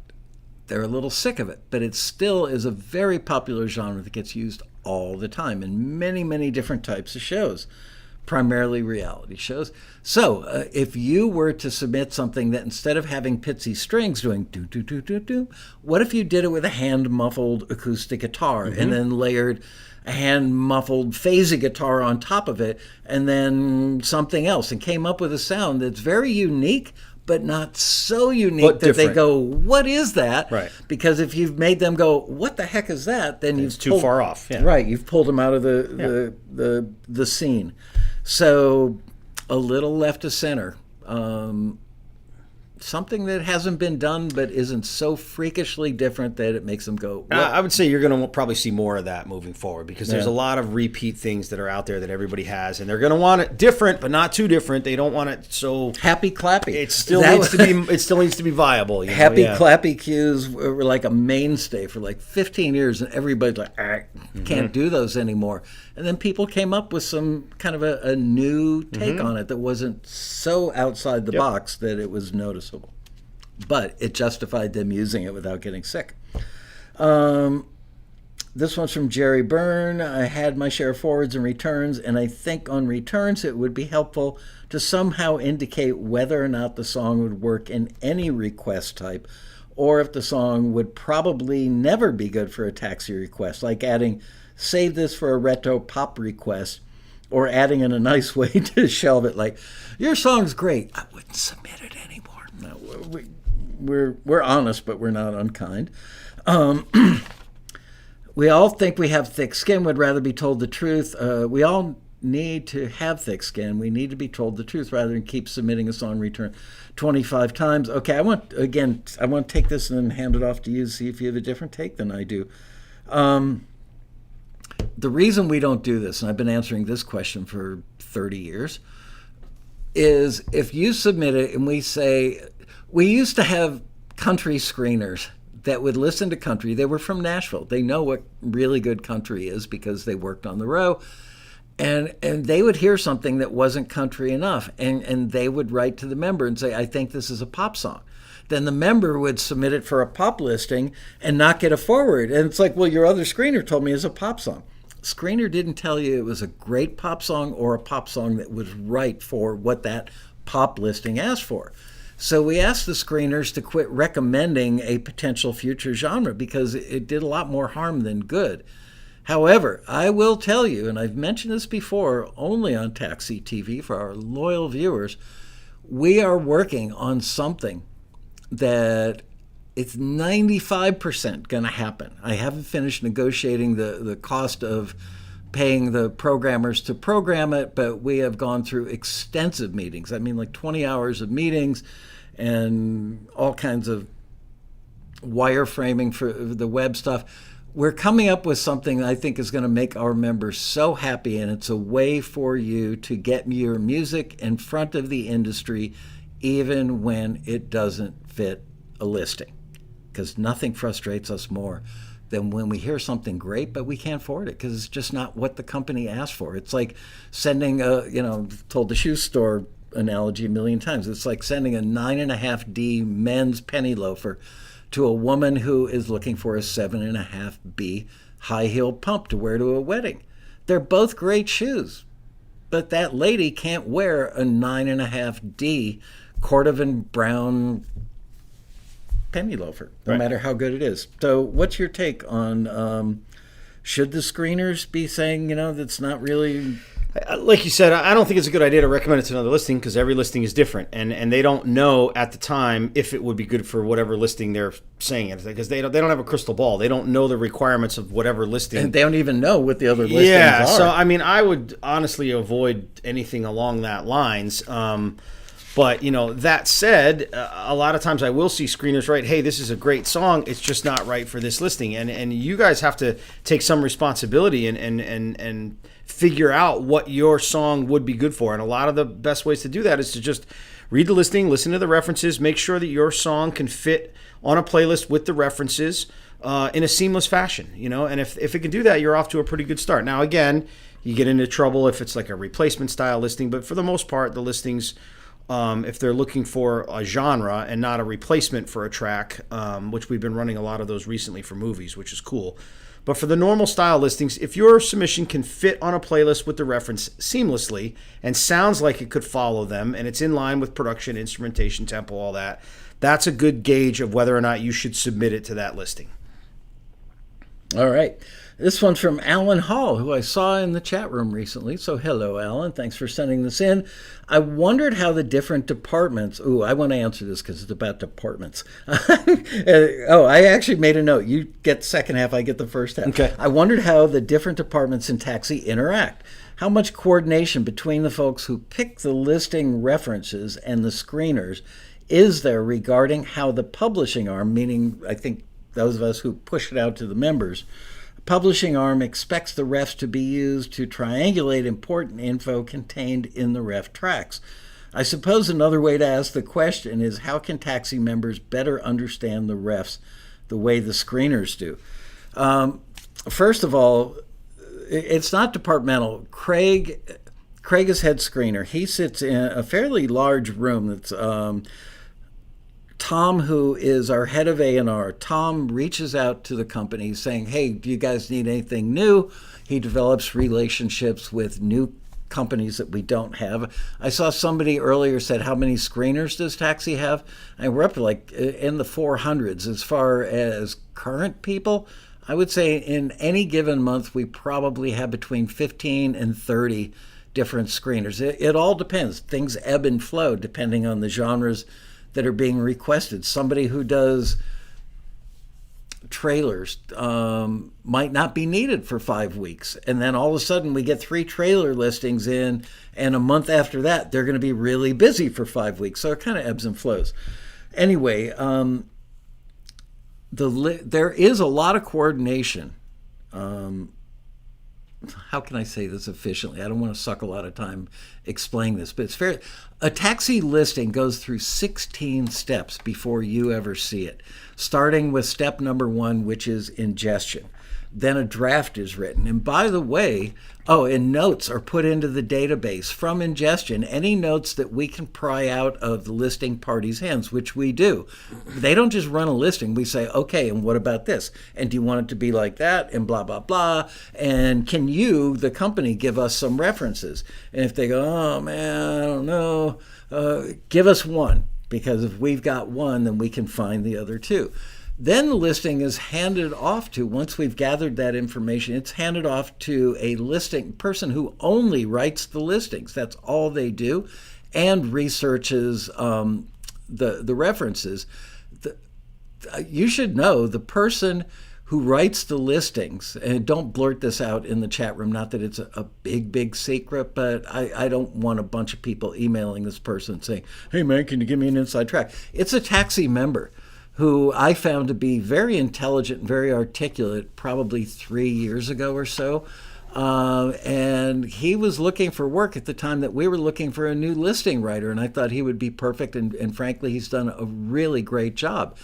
They're a little sick of it, but it still is a very popular genre that gets used all the time in many, many different types of shows, primarily reality shows. So if you were to submit something that instead of having pitsy strings doing do, do, do, do, do, what if you did it with a hand-muffled acoustic guitar and then layered a hand-muffled phasey guitar on top of it and then something else and came up with a sound that's very unique, but not so unique But that different. they go, what is that? Right. Because if you've made them go, what the heck is that? Then It's too far off. Yeah. Right, you've pulled them out of the scene. So a little left of center. Something that hasn't been done but isn't so freakishly different that it makes them go, what? I would say you're going to probably see more of that moving forward because there's a lot of repeat things that are out there that everybody has, and they're going to want it different, but not too different. They don't want it so Happy clappy. It still needs to be viable. Happy clappy cues were like a mainstay for like 15 years, and everybody's like, can't do those anymore. And then people came up with some kind of a new take on it that wasn't so outside the box that it was noticeable. But it justified them using it without getting sick. This one's from Jerry Byrne. I had my share of forwards and returns, and I think on returns it would be helpful to somehow indicate whether or not the song would work in any request type, or if the song would probably never be good for a taxi request, like adding, save this for a retro pop request, or adding in a nice way to shelve it, like, your song's great, I wouldn't submit it anymore. No, we're honest, but we're not unkind. We all think we have thick skin, would rather be told the truth. We all need to have thick skin. We need to be told the truth rather than keep submitting a song return 25 times. Okay, I want to take this and then hand it off to you, see if you have a different take than I do. The reason we don't do this, and I've been answering this question for 30 years, is if you submit it and we say, we used to have country screeners that would listen to country. They were from Nashville. They know what really good country is because they worked on the row. And they would hear something that wasn't country enough, and they would write to the member and say, I think this is a pop song. Then the member would submit it for a pop listing and not get a forward. And it's like, well, your other screener told me it's a pop song. Screener didn't tell you it was a great pop song or a pop song that was right for what that pop listing asked for. So we asked the screeners to quit recommending a potential future genre because it did a lot more harm than good. However, I will tell you, and I've mentioned this before only on TAXITV for our loyal viewers, we are working on something that it's 95% going to happen. I haven't finished negotiating the cost of paying the programmers to program it, but we have gone through extensive meetings. I mean, like 20 hours of meetings and all kinds of wireframing for the web stuff. we're coming up with something that I think is going to make our members so happy, and it's a way for you to get your music in front of the industry even when it doesn't fit a listing. Because nothing frustrates us more than when we hear something great, but we can't afford it because it's just not what the company asked for. It's like sending told the shoe store analogy a million times. It's like sending a 9.5D men's penny loafer to a woman who is looking for a 7.5B high heel pump to wear to a wedding. They're both great shoes, but that lady can't wear a 9.5D Cordovan brown penny loafer, no matter how good it is. So what's your take on should the screeners be saying, that's not really... Like you said, I don't think it's a good idea to recommend it to another listing because every listing is different, and they don't know at the time if it would be good for whatever listing they're saying it, because they don't have a crystal ball. They don't know the requirements of whatever listing. And they don't even know what the other listings are. Yeah, so I mean, I would honestly avoid anything along that lines. But, that said, a lot of times I will see screeners write, hey, this is a great song. It's just not right for this listing. And you guys have to take some responsibility and figure out what your song would be good for. And a lot of the best ways to do that is to just read the listing, listen to the references, make sure that your song can fit on a playlist with the references in a seamless fashion. And if it can do that, you're off to a pretty good start. Now, again, you get into trouble if it's like a replacement style listing. But for the most part, the listings... if they're looking for a genre and not a replacement for a track, which we've been running a lot of those recently for movies, which is cool. But for the normal style listings, if your submission can fit on a playlist with the reference seamlessly and sounds like it could follow them and it's in line with production, instrumentation, tempo, all that, that's a good gauge of whether or not you should submit it to that listing. All right. This one's from Alan Hall, who I saw in the chat room recently. So hello, Alan. Thanks for sending this in. I wondered how the different departments... Ooh, I want to answer this because it's about departments. I actually made a note. You get the second half, I get the first half. Okay. I wondered how the different departments in Taxi interact. How much coordination between the folks who pick the listing references and the screeners is there regarding how the publishing arm, meaning I think those of us who push it out to the members... Publishing arm expects the refs to be used to triangulate important info contained in the ref tracks. I suppose another way to ask the question is how can Taxi members better understand the refs the way the screeners do? First of all, it's not departmental. Craig is head screener. He sits in a fairly large room that's... Tom, who is our head of A&R, Tom reaches out to the company saying, hey, do you guys need anything new? He develops relationships with new companies that we don't have. I saw somebody earlier said, how many screeners does Taxi have? And we're up to like in the 400s as far as current people. I would say in any given month, we probably have between 15 and 30 different screeners. It all depends. Things ebb and flow depending on the genres that are being requested. Somebody who does trailers might not be needed for 5 weeks. And then all of a sudden we get 3 trailer listings in, and a month after that, they're going to be really busy for 5 weeks. So it kind of ebbs and flows. Anyway, there is a lot of coordination. How can I say this efficiently? I don't want to suck a lot of time explaining this, but it's fair. A Taxi listing goes through 16 steps before you ever see it, starting with step number 1, which is ingestion. Then a draft is written. And by the way, and notes are put into the database from ingestion. Any notes that we can pry out of the listing party's hands, which we do. They don't just run a listing. We say, okay, and what about this? And do you want it to be like that? And blah, blah, blah. And can you, the company, give us some references? And if they go, oh, man, I don't know, give us one. Because if we've got one, then we can find the other 2. Then the listing is handed off to, once we've gathered that information, it's handed off to a listing person who only writes the listings. That's all they do, and researches the references. You should know the person who writes the listings, and don't blurt this out in the chat room, not that it's a big secret, but I don't want a bunch of people emailing this person saying, hey man, can you give me an inside track? It's a Taxi member. who I found to be very intelligent and very articulate probably 3 years ago or so. And he was looking for work at the time that we were looking for a new listing writer. And I thought he would be perfect. And frankly, he's done a really great job.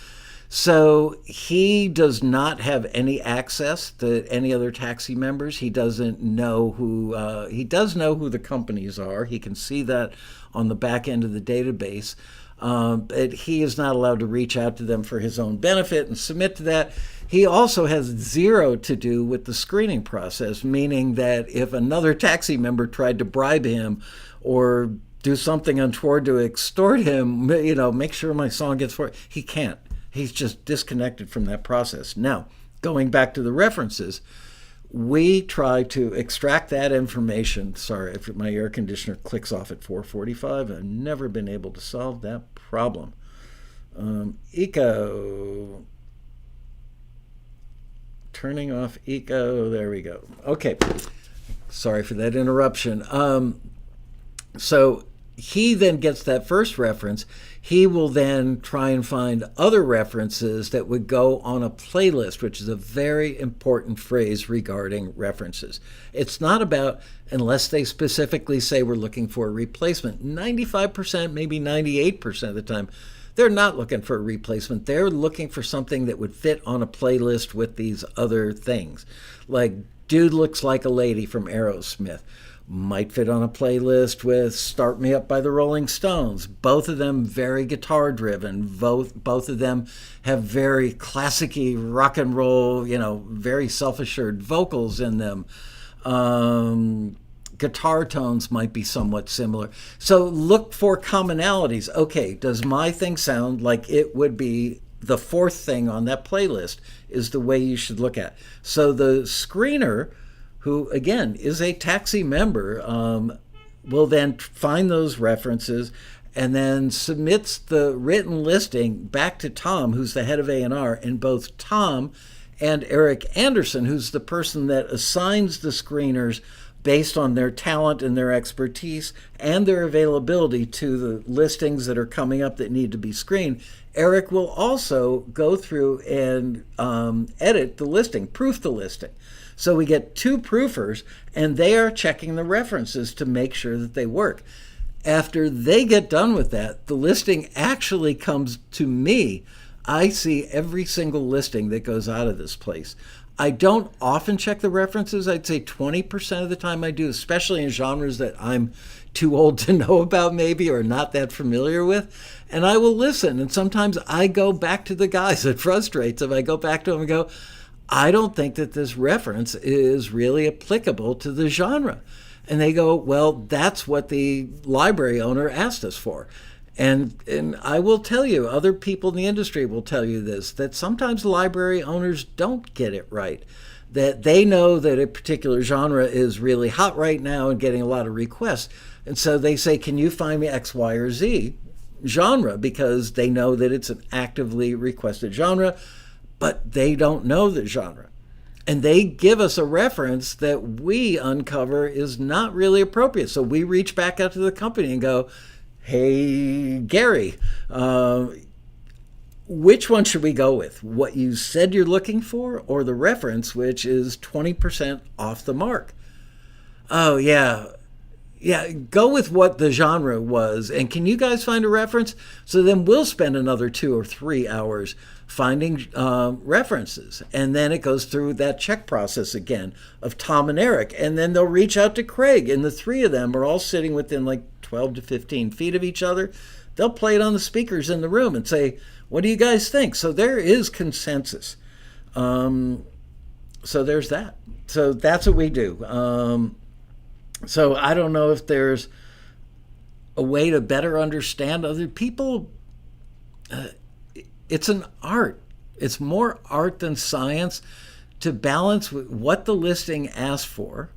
So he does not have any access to any other taxi members. He doesn't know who, he does know who the companies are. He can see that on the back end of the database. But he is not allowed to reach out to them for his own benefit and submit to that. He also has zero to do with the screening process, meaning that if another taxi member tried to bribe him or do something untoward to extort him, make sure my song gets for it, he can't. He's just disconnected from that process. Now, going back to the references, we try to extract that information. Sorry if my air conditioner clicks off at 4:45. I've never been able to solve that problem. Eco. Turning off eco. There we go. Okay. Sorry for that interruption. So he then gets that first reference. He will then try and find other references that would go on a playlist, which is a very important phrase regarding references. It's not about, unless they specifically say we're looking for a replacement, 95%, maybe 98% of the time, they're not looking for a replacement. They're looking for something that would fit on a playlist with these other things. Like, Dude Looks Like a Lady from Aerosmith might fit on a playlist with Start Me Up by the Rolling Stones. Both of them very guitar driven. Both of them have very classic-y rock and roll, very self-assured vocals in them. Guitar tones might be somewhat similar. So look for commonalities. Okay, does my thing sound like it would be the fourth thing on that playlist, is the way you should look at. So the screener, who again is a taxi member, will then find those references and then submits the written listing back to Tom, who's the head of A&R, and both Tom and Eric Anderson, who's the person that assigns the screeners based on their talent and their expertise and their availability to the listings that are coming up that need to be screened. Eric will also go through and edit the listing, proof the listing. So we get two proofers, and they are checking the references to make sure that they work. After they get done with that, the listing actually comes to me. I see every single listing that goes out of this place. I don't often check the references. I'd say 20% of the time I do, especially in genres that I'm too old to know about maybe or not that familiar with. And I will listen. And sometimes I go back to the guys. It frustrates them. I go back to them and go, I don't think that this reference is really applicable to the genre. And they go, well, that's what the library owner asked us for. And I will tell you, other people in the industry will tell you this, that sometimes library owners don't get it right. That they know that a particular genre is really hot right now and getting a lot of requests. And so they say, can you find me X, Y, or Z genre? Because they know that it's an actively requested genre, but they don't know the genre. And they give us a reference that we uncover is not really appropriate. So we reach back out to the company and go, hey, Gary, which one should we go with? What you said you're looking for, or the reference, which is 20% off the mark? Oh, yeah. Yeah, go with what the genre was. And can you guys find a reference? So then we'll spend another 2 or 3 hours finding references. And then it goes through that check process again of Tom and Eric. And then they'll reach out to Craig. And the three of them are all sitting within like 12 to 15 feet of each other. They'll play it on the speakers in the room and say, what do you guys think? So there is consensus. So there's that. So that's what we do. So I don't know if there's a way to better understand other people. It's an art. It's more art than science to balance what the listing asks for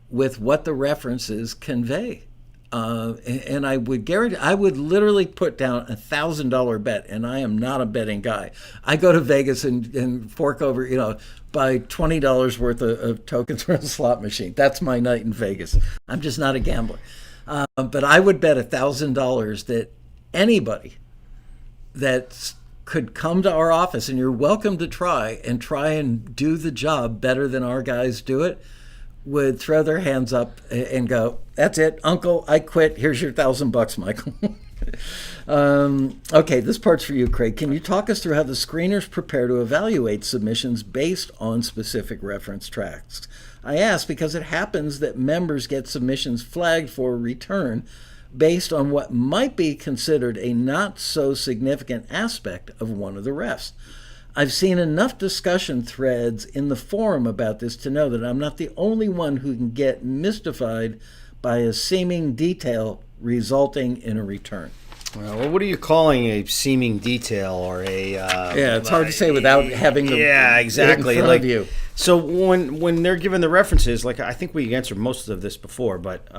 with what the references convey. And I would guarantee, I would literally put down $1,000 bet, and I am not a betting guy. I go to Vegas and fork over, buy $20 worth of tokens for a slot machine. That's my night in Vegas. I'm just not a gambler. But I would bet $1,000 that anybody that could come to our office, and you're welcome to try and do the job better than our guys do it, would throw their hands up and go, "That's it, Uncle, I quit. Here's your $1,000, Michael." Okay, this part's for you, Craig. Can you talk us through how the screeners prepare to evaluate submissions based on specific reference tracks? I ask because it happens that members get submissions flagged for return based on what might be considered a not so significant aspect of one of the refs. I've seen enough discussion threads in the forum about this to know that I'm not the only one who can get mystified by a seeming detail resulting in a return. Well, what are you calling a seeming detail or a? Yeah, it's hard to say without having the exactly in front of you. So when they're given the references, like I think we answered most of this before, but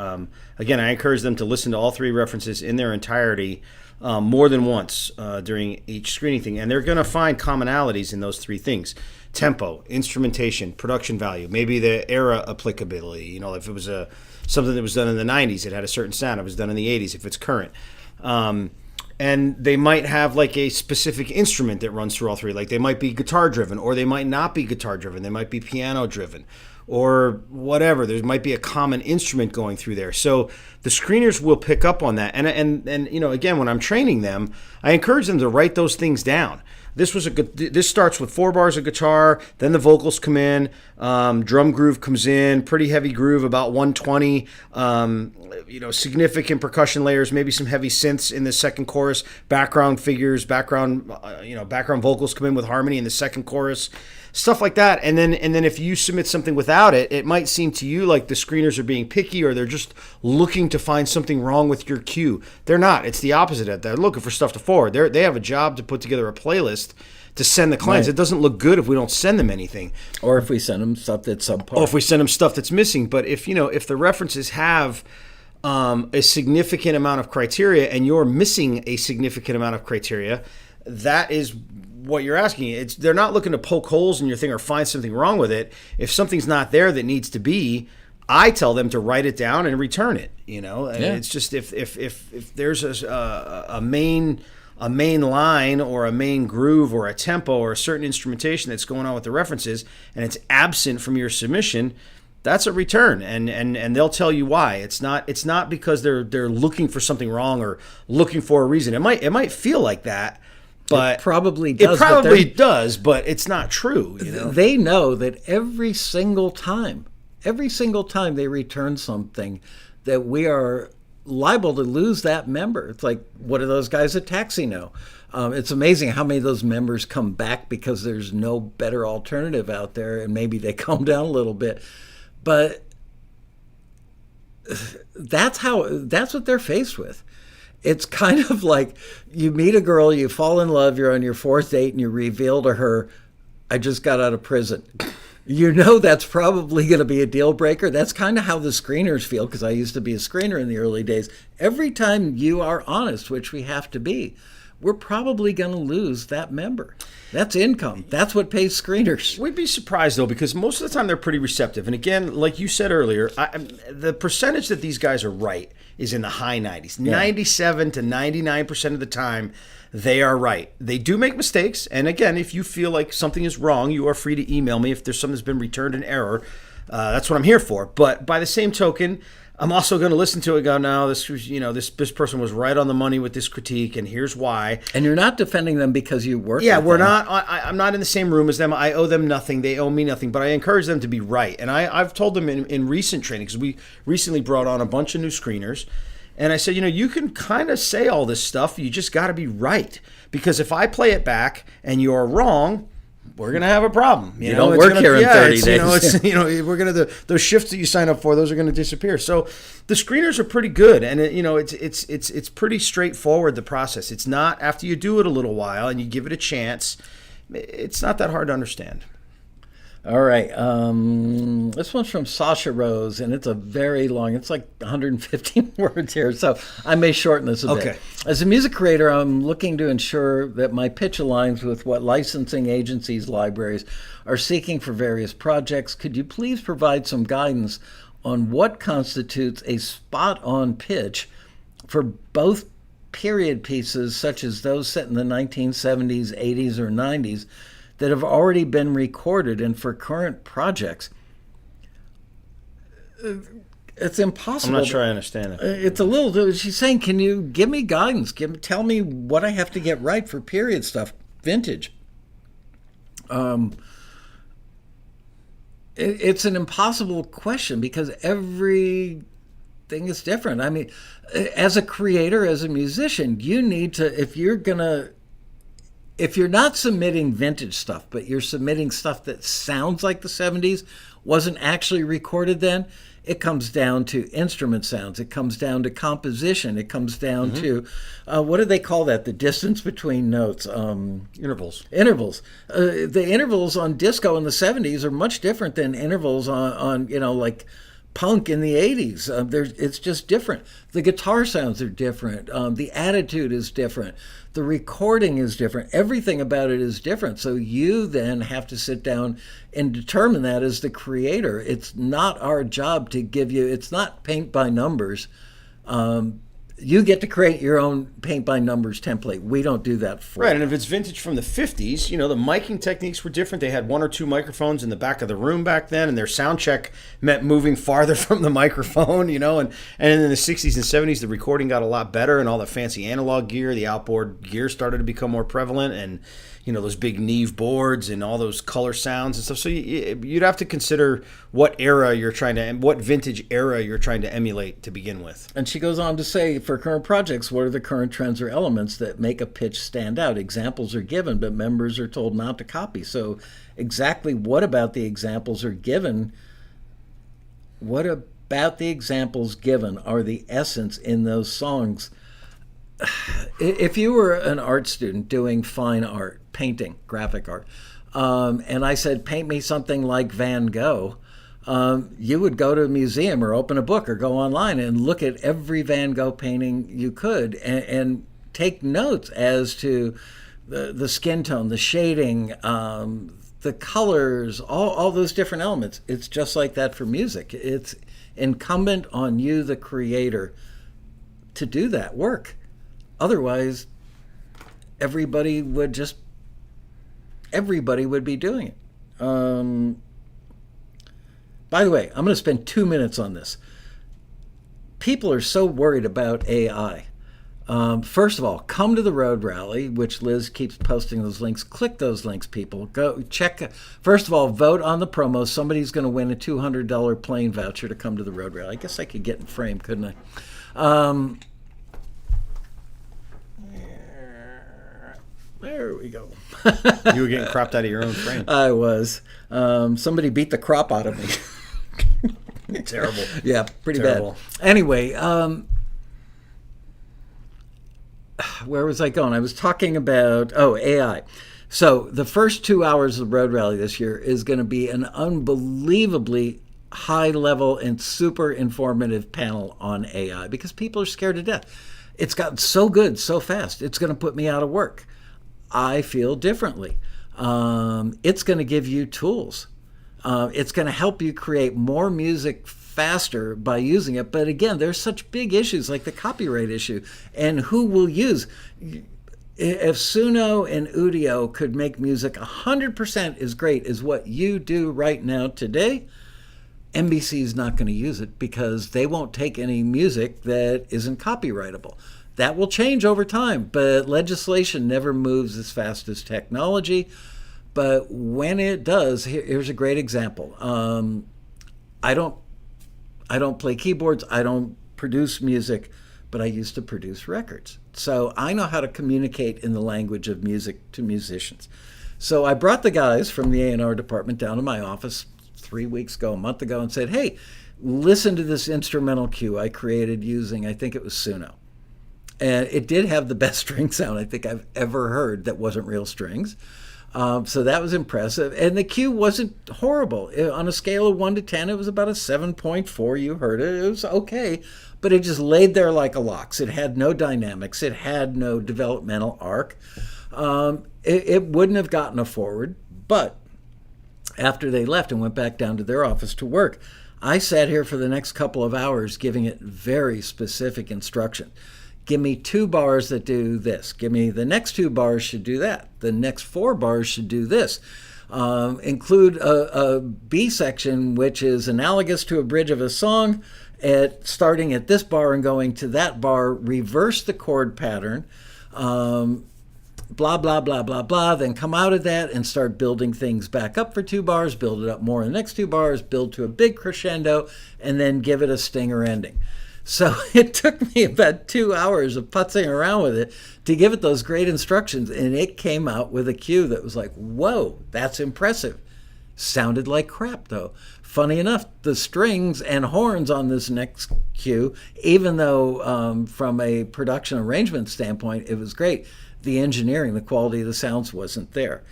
again, I encourage them to listen to all three references in their entirety more than once during each screening thing, and they're going to find commonalities in those three things: tempo, instrumentation, production value, maybe the era applicability. You know, if it was something that was done in the 90s, it had a certain sound. If it was done in the 80s, if it's current. And they might have like a specific instrument that runs through all three. Like they might be guitar driven, or they might not be guitar driven. They might be piano driven, or whatever. There might be a common instrument going through there. So the screeners will pick up on that. And you know, again, when I'm training them, I encourage them to write those things down. This starts with 4 bars of guitar, then the vocals come in, drum groove comes in, pretty heavy groove, about 120, significant percussion layers, maybe some heavy synths in the second chorus, background figures, background vocals come in with harmony in the second chorus, stuff like that. And then if you submit something without it, it might seem to you like the screeners are being picky or they're just looking to find something wrong with your cue. They're not. It's the opposite. They're looking for stuff to forward. They have a job to put together a playlist to send the clients. Right. It doesn't look good if we don't send them anything. Or if we send them stuff that's subpar. Or if we send them stuff that's missing. But if the references have a significant amount of criteria and you're missing a significant amount of criteria, that is what you're asking. They're not looking to poke holes in your thing or find something wrong with it. If something's not there that needs to be, I tell them to write it down and return it. It's just if there's a main line or a main groove or a tempo or a certain instrumentation that's going on with the references and it's absent from your submission, that's a return, and they'll tell you why. It's not because they're looking for something wrong or looking for a reason. It might feel like that. But it probably does. But it's not true. They know that every single time they return something, that we are liable to lose that member. It's like, what do those guys at Taxi know? It's amazing how many of those members come back because there's no better alternative out there, and maybe they calm down a little bit. But that's what they're faced with. It's kind of like you meet a girl, you fall in love, you're on your 4th date, and you reveal to her, "I just got out of prison." That's probably going to be a deal breaker. That's kind of how the screeners feel, because I used to be a screener in the early days. Every time you are honest, which we have to be, we're probably going to lose that member. That's income. That's what pays screeners. We'd be surprised, though, because most of the time they're pretty receptive. And again, like you said earlier, the percentage that these guys are right is in the high 90s. Yeah. 97 to 99% of the time, they are right. They do make mistakes. And again, if you feel like something is wrong, you are free to email me if there's something that's been returned in error. That's what I'm here for. But by the same token, I'm also going to listen to it and go, no, this person was right on the money with this critique, and here's why. And you're not defending them because you work with them. I'm not in the same room as them. I owe them nothing. They owe me nothing. But I encourage them to be right. And I've told them in recent training, because we recently brought on a bunch of new screeners, and I said, you can kind of say all this stuff. You just got to be right. Because if I play it back and you're wrong, we're going to have a problem. You don't work here in 30 days. We're going to, those shifts that you sign up for, those are going to disappear. So the screeners are pretty good. And it's pretty straightforward, the process. It's not, after you do it a little while and you give it a chance, it's not that hard to understand. All right. This one's from Sasha Rose, and it's a very long, it's like 115 words here, so I may shorten this a bit. As a music creator, I'm looking to ensure that my pitch aligns with what licensing agencies, libraries are seeking for various projects. Could you please provide some guidance on what constitutes a spot-on pitch for both period pieces such as those set in the 1970s, 80s, or 90s that have already been recorded, and for current projects, it's impossible. I'm not sure I understand it. It's a little. She's saying, "Can you give me guidance? Tell me what I have to get right for period stuff, vintage." It's an impossible question because everything is different. I mean, as a creator, as a musician, you need to, if you're not submitting vintage stuff, but you're submitting stuff that sounds like the 70s, wasn't actually recorded then, it comes down to instrument sounds. It comes down to composition. It comes down to, what do they call that? The distance between notes. Intervals. The intervals on disco in the 70s are much different than intervals on like punk in the 80s. It's just different. The guitar sounds are different. The attitude is different. The recording is different. Everything about it is different. So you then have to sit down and determine that as the creator. It's not our job to give you, it's not paint by numbers. You get to create your own paint by numbers template. We don't do that for you. Right, and if it's vintage from the 50s, the miking techniques were different. They had 1 or 2 microphones in the back of the room back then, and their sound check meant moving farther from the microphone, and in the 60s and 70s, the recording got a lot better, and all the fancy analog gear, the outboard gear started to become more prevalent, and those big Neve boards and all those color sounds and stuff. So you'd have to consider what vintage era you're trying to emulate to begin with. And she goes on to say, for current projects, what are the current trends or elements that make a pitch stand out? Examples are given, but members are told not to copy. So exactly what about the examples are given? What about the examples given are the essence in those songs? If you were an art student doing fine art, painting, graphic art, and I said, paint me something like Van Gogh, you would go to a museum or open a book or go online and look at every Van Gogh painting you could and take notes as to the skin tone, the shading, the colors, all those different elements. It's just like that for music. It's incumbent on you, the creator, to do that work. Otherwise, everybody would be doing it. By the way, I'm going to spend 2 minutes on this. People are so worried about AI. First of all, come to the Road Rally, which Liz keeps posting those links. Click those links, people. Go check. First of all, vote on the promo. Somebody's going to win a $200 plane voucher to come to the Road Rally. I guess I could get in frame, couldn't I? There we go. You were getting cropped out of your own frame. I was. Somebody beat the crop out of me. Terrible. Yeah, pretty Terrible. bad. Anyway, where was I going? I was talking about, AI. So the first 2 hours of the Road Rally this year is going to be an unbelievably high level and super informative panel on AI because people are scared to death. It's gotten so good so fast. It's going to put me out of work. I feel differently. It's going to give you tools. It's going to help you create more music faster by using it. But again, there's such big issues like the copyright issue and who will use. If Suno and Udio could make music 100% as great as what you do right now today, NBC is not going to use it because they won't take any music that isn't copyrightable. That will change over time, but legislation never moves as fast as technology. But when it does, here's a great example. I don't play keyboards. I don't produce music, but I used to produce records. So I know how to communicate in the language of music to musicians. So I brought the guys from the A&R department down to my office 3 weeks ago, a month ago, and said, hey, listen to this instrumental cue I created using, I think it was Suno. And it did have the best string sound I think I've ever heard that wasn't real strings. So that was impressive. And the cue wasn't horrible. On a scale of 1 to 10, it was about a 7.4. You heard it. It was okay. But it just laid there like a lox. It had no dynamics. It had no developmental arc. It wouldn't have gotten a forward. But after they left and went back down to their office to work, I sat here for the next couple of hours giving it very specific instruction. give me 2 bars that do this. Give me the next 2 bars should do that. The next 4 bars should do this. Include a B section which is analogous to a bridge of a song, starting at this bar and going to that bar. Reverse the chord pattern. Blah, blah, blah, blah, blah, then come out of that and start building things back up for 2 bars, build it up more in the next 2 bars, build to a big crescendo, and then give it a stinger ending. So it took me about 2 hours of putzing around with it to give it those great instructions, and it came out with a cue that was like, whoa, that's impressive. Sounded like crap, though. Funny enough, the strings and horns on this next cue, even though from a production arrangement standpoint, it was great, the engineering, the quality of the sounds wasn't there.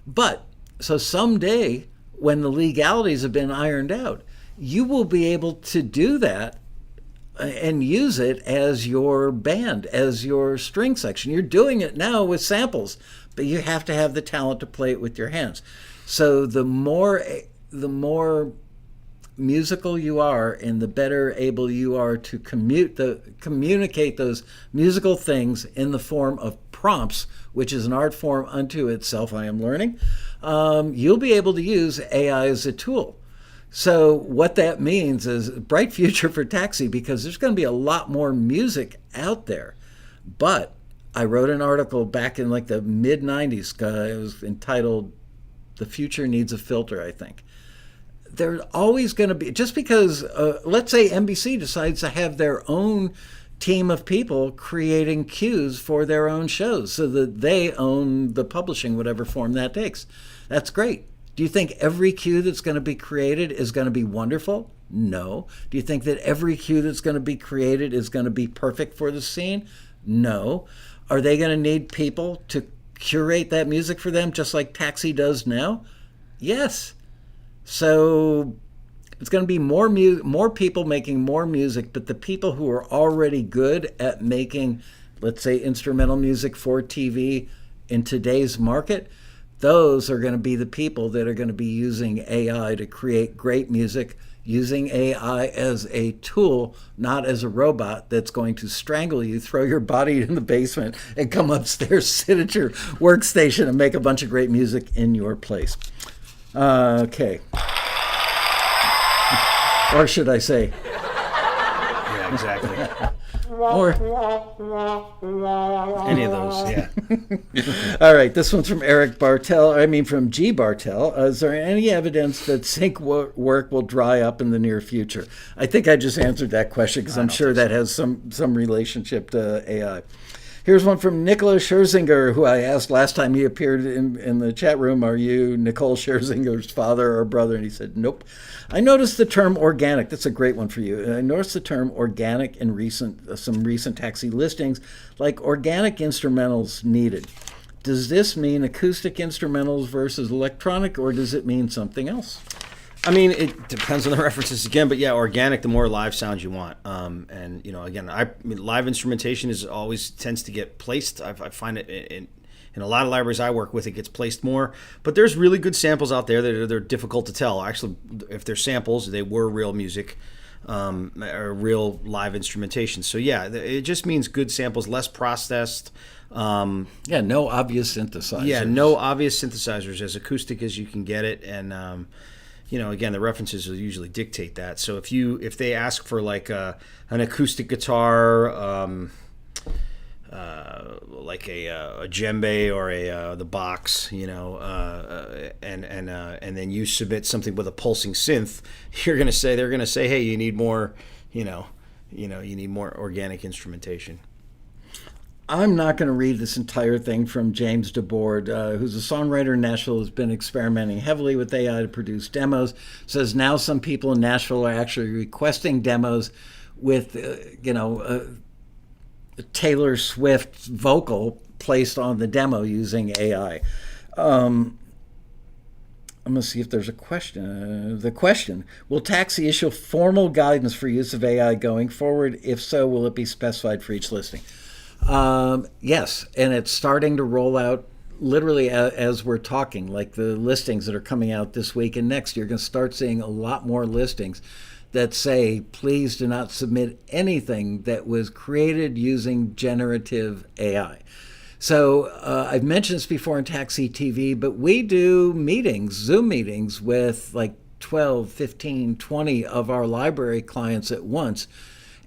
But, so someday, when the legalities have been ironed out, you will be able to do that and use it as your band, as your string section. You're doing it now with samples, but you have to have the talent to play it with your hands. So the more musical you are, and the better able you are to communicate those musical things in the form of prompts, which is an art form unto itself, I am learning, you'll be able to use AI as a tool. So what that means is a bright future for Taxi, because there's going to be a lot more music out there. But I wrote an article back in like the mid-90s. It was entitled "The Future Needs a Filter," I think. There's always going to be, just because, let's say NBC decides to have their own team of people creating cues for their own shows so that they own the publishing, whatever form that takes. That's great. Do you think every cue that's going to be created is going to be wonderful? No. Do you think that every cue that's going to be created is going to be perfect for the scene? No. Are they going to need people to curate that music for them just like Taxi does now? Yes. So it's going to be more people making more music, but the people who are already good at making, let's say, instrumental music for TV in today's market, those are going to be the people that are going to be using AI to create great music, using AI as a tool, not as a robot that's going to strangle you, throw your body in the basement, and come upstairs, sit at your workstation, and make a bunch of great music in your place. Okay. Or should I say? Yeah, exactly. Or any of those, yeah. All right, this one's from from G. Bartel. Is there any evidence that sync work will dry up in the near future? I think I just answered that question because I'm sure that has some relationship to AI. Here's one from Nicola Scherzinger, who I asked last time he appeared in the chat room, are you Nicole Scherzinger's father or brother? And he said, nope. I noticed the term organic. That's a great one for you. I noticed the term organic in some recent Taxi listings, like organic instrumentals needed. Does this mean acoustic instrumentals versus electronic, or does it mean something else? I mean, it depends on the references again, but yeah, organic, the more live sounds you want. And, again, live instrumentation always tends to get placed. I find it in a lot of libraries I work with, it gets placed more. But there's really good samples out there that are difficult to tell. Actually, if they're samples, they were real music or real live instrumentation. So, yeah, it just means good samples, less processed. No obvious synthesizers. Yeah, no obvious synthesizers, as acoustic as you can get it. And, again, the references will usually dictate that. So if they ask for like an acoustic guitar, like a djembe or the box, and then you submit something with a pulsing synth, they're gonna say, hey, you need more, you need more organic instrumentation. I'm not going to read this entire thing from James DeBoard, who's a songwriter in Nashville, has been experimenting heavily with AI to produce demos. Says now some people in Nashville are actually requesting demos with, Taylor Swift's vocal placed on the demo using AI. I'm going to see if there's a question. The question, will Taxi issue formal guidance for use of AI going forward? If so, will it be specified for each listing? Yes, and it's starting to roll out literally as we're talking, like the listings that are coming out this week and next, you're going to start seeing a lot more listings that say, please do not submit anything that was created using generative AI. So I've mentioned this before in TAXITV, but we do meetings, Zoom meetings with like 12, 15, 20 of our library clients at once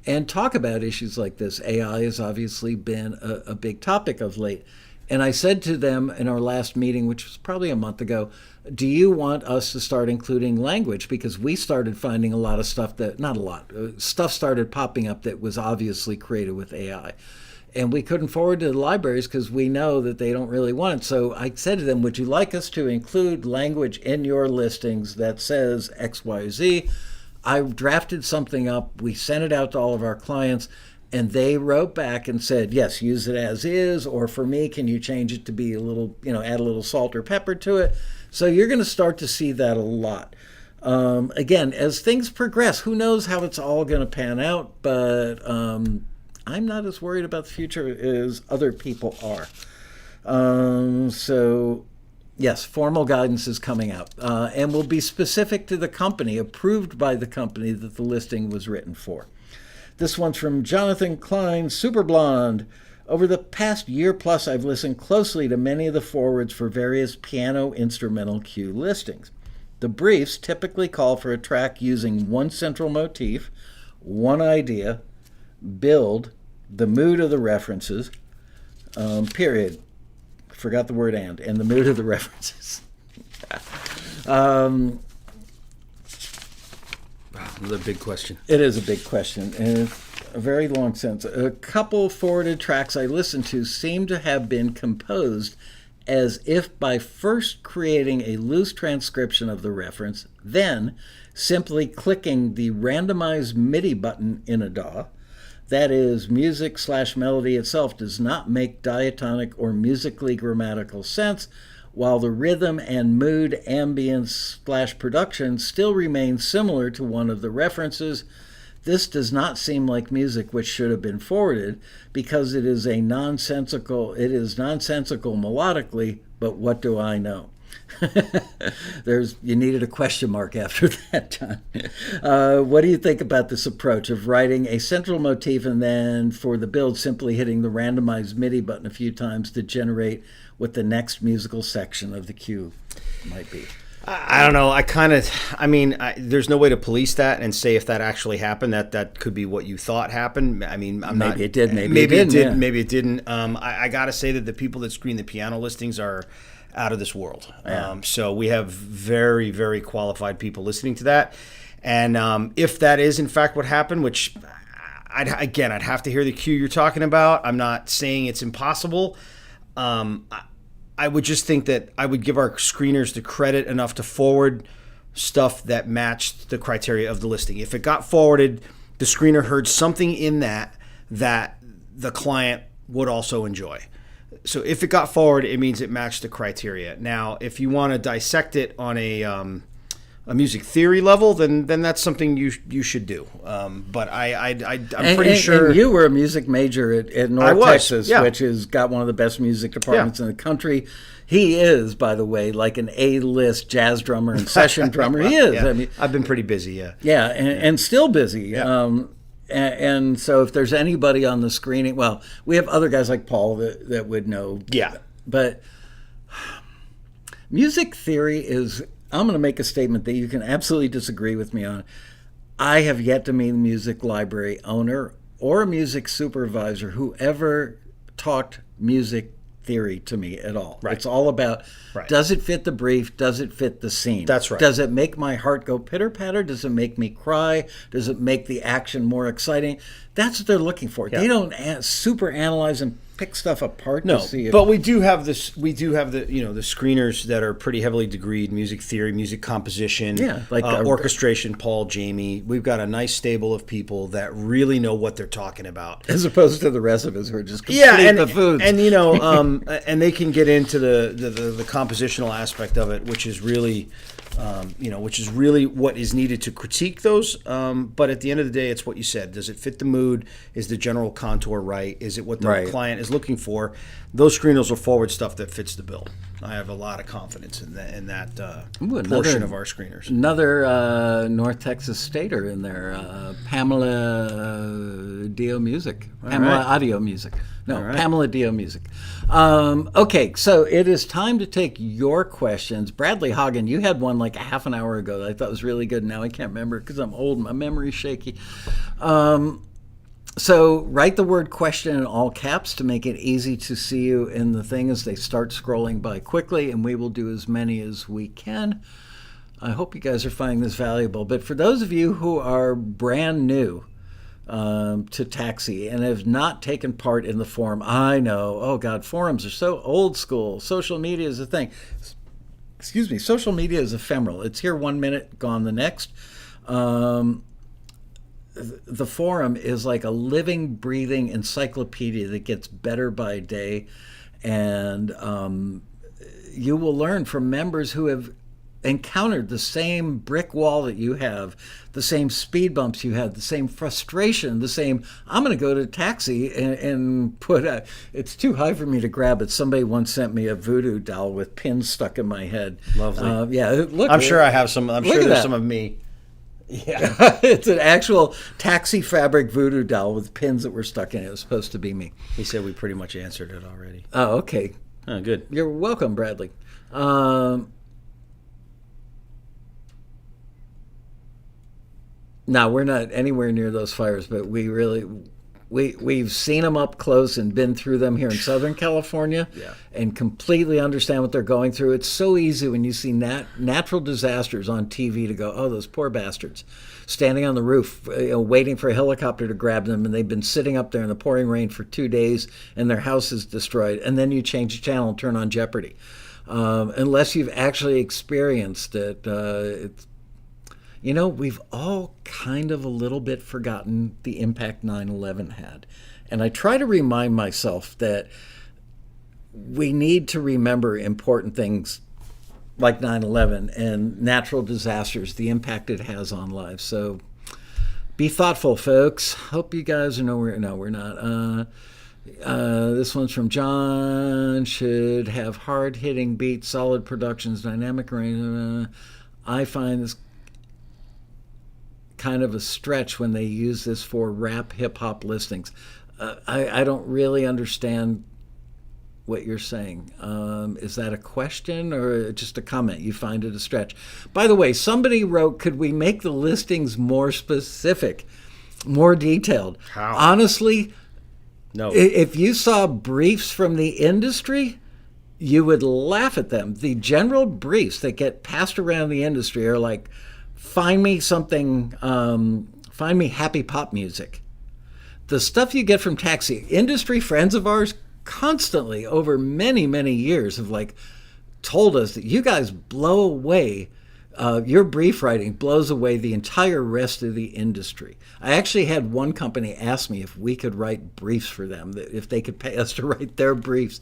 and talk about issues like this. AI has obviously been a big topic of late. And I said to them in our last meeting, which was probably a month ago, do you want us to start including language? Because we started finding a lot of stuff that, not a lot, stuff started popping up that was obviously created with AI. And we couldn't forward to the libraries because we know that they don't really want it. So I said to them, would you like us to include language in your listings that says X, Y, Z? I drafted something up. We sent it out to all of our clients. And they wrote back and said, yes, use it as is, or for me, can you change it to be a little, add a little salt or pepper to it? So you're going to start to see that a lot. Again, as things progress, who knows how it's all going to pan out, but I'm not as worried about the future as other people are. So yes, formal guidance is coming out and will be specific to the company, approved by the company that the listing was written for. This one's from Jonathan Klein, Super Blonde. Over the past year plus, I've listened closely to many of the forwards for various piano instrumental cue listings. The briefs typically call for a track using one central motif, one idea, build, the mood of the references, period. Forgot the word and the mood of the references. Another big question. It is a big question, and it's a very long sentence. A couple forwarded tracks I listened to seem to have been composed as if by first creating a loose transcription of the reference, then simply clicking the Randomize Midi button in a DAW. That is, music/melody itself does not make diatonic or musically grammatical sense, while the rhythm and mood, ambience/production still remain similar to one of the references. This does not seem like music which should have been forwarded because it is nonsensical melodically, but what do I know? You needed a question mark after that, John. What do you think about this approach of writing a central motif and then for the build simply hitting the Randomize Midi button a few times to generate what the next musical section of the cue might be? I don't know. There's no way to police that and say if that actually happened. That could be what you thought happened. I mean, maybe it did. Maybe it did. didn't. Maybe it didn't. I got to say that the people that screen the piano listings are out of this world. Yeah. So we have very, very qualified people listening to that. And if that is in fact what happened, which I'd have to hear the cue you're talking about. I'm not saying it's impossible. I would just think that I would give our screeners the credit enough to forward stuff that matched the criteria of the listing. If it got forwarded, the screener heard something in that the client would also enjoy. So if it got forward, it means it matched the criteria. Now, if you want to dissect it on a music theory level, then that's something you should do. But I'm pretty sure. And you were a music major at North Texas, yeah. which has got one of the best music departments in the country. He is, by the way, like an A-list jazz drummer and session drummer. He is. Yeah. I mean, I've been pretty busy. Yeah. Yeah, and still busy. Yeah. And so if there's anybody on the screening, well, we have other guys like Paul that would know. Yeah. But music theory is, I'm going to make a statement that you can absolutely disagree with me on. I have yet to meet a music library owner or a music supervisor who ever talked music theory to me at all. Right. It's all about, does it fit the brief? Does it fit the scene? That's right. Does it make my heart go pitter-patter? Does it make me cry? Does it make the action more exciting? That's what they're looking for. Yeah. They don't super analyze and pick stuff apart No, to see if... but we do have this. We do have the the screeners that are pretty heavily degreed: music theory, music composition, like orchestration. Paul, Jamie. We've got a nice stable of people that really know what they're talking about, as opposed to the rest of us who are just complete buffoons. And and they can get into the compositional aspect of it, which is really which is really what is needed to critique those. But at the end of the day, it's what you said. Does it fit the mood? Is the general contour right? Is it what the client is looking for? Those screeners will forward stuff that fits the bill. I have a lot of confidence in that portion of our screeners. Another North Texas stater in there, Pamela Dio Music. Pamela Audio Music. No, Pamela Dio Music. Okay, so it is time to take your questions. Bradley Hagen, you had one like a half an hour ago that I thought was really good. Now I can't remember because I'm old and my memory's shaky. So write the word question in all caps to make it easy to see you in the thing as they start scrolling by quickly, and we will do as many as we can. I hope you guys are finding this valuable. But for those of you who are brand new to Taxi and have not taken part in the forum, I know, oh God, forums are so old school. Social media is a thing. Excuse me, social media is ephemeral. It's here 1 minute, gone the next. The forum is like a living, breathing encyclopedia that gets better by day. And you will learn from members who have encountered the same brick wall that you have, the same speed bumps you had, the same frustration, the same, I'm going to go to Taxi and put a, it's too high for me to grab it. Somebody once sent me a voodoo doll with pins stuck in my head. Lovely. Yeah, look. I'm sure I have some. I'm sure there's some of me. Yeah, it's an actual Taxi fabric voodoo doll with pins that were stuck in it. It was supposed to be me. He said we pretty much answered it already. Oh, okay. Oh, good. You're welcome, Bradley. Now, we're not anywhere near those fires, but we've seen them up close and been through them here in Southern California and completely understand what they're going through. It's so easy when you see natural disasters on TV to go, oh, those poor bastards, standing on the roof, waiting for a helicopter to grab them, and they've been sitting up there in the pouring rain for 2 days, and their house is destroyed. And then you change the channel and turn on Jeopardy. Unless you've actually experienced it, we've all kind of a little bit forgotten the impact 9/11 had. And I try to remind myself that we need to remember important things like 9/11 and natural disasters, the impact it has on lives. So be thoughtful, folks. Hope you guys know we're not. This one's from John. Should have hard-hitting beats, solid productions, dynamic range. I find this kind of a stretch when they use this for rap hip-hop listings. I don't really understand what you're saying. Is that a question or just a comment? You find it a stretch. By the way, somebody wrote, could we make the listings more specific, more detailed? How? Honestly, no. If you saw briefs from the industry, you would laugh at them. The general briefs that get passed around the industry are like, find me something, find me happy pop music. The stuff you get from Taxi, industry friends of ours constantly over many, many years have told us that you guys blow away, your brief writing blows away the entire rest of the industry. I actually had one company ask me if we could write briefs for them, if they could pay us to write their briefs.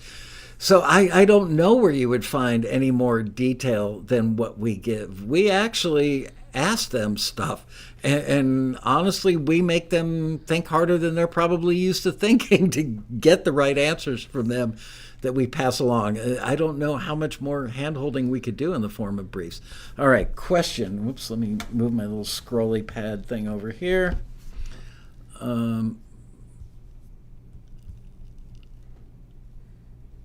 So I don't know where you would find any more detail than what we give. We actually ask them stuff, and honestly, we make them think harder than they're probably used to thinking to get the right answers from them that we pass along. I don't know how much more hand-holding we could do in the form of briefs. All right, question. Whoops, let me move my little scrolly pad thing over here.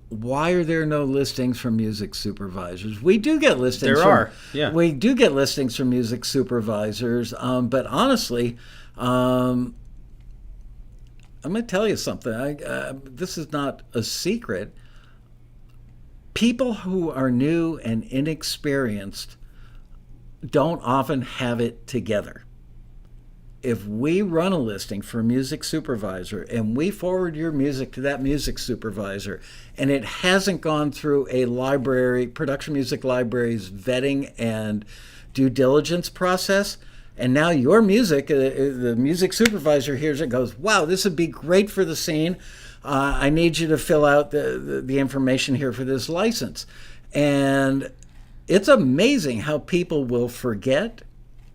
Why are there no listings from music supervisors? We do get listings. We do get listings from music supervisors, but honestly, I'm going to tell you something. This is not a secret. People who are new and inexperienced don't often have it together. If we run a listing for a music supervisor and we forward your music to that music supervisor and it hasn't gone through a library, production music library's vetting and due diligence process, and now your music, the music supervisor hears it, goes, wow, this would be great for the scene. I need you to fill out the information here for this license. And it's amazing how people will forget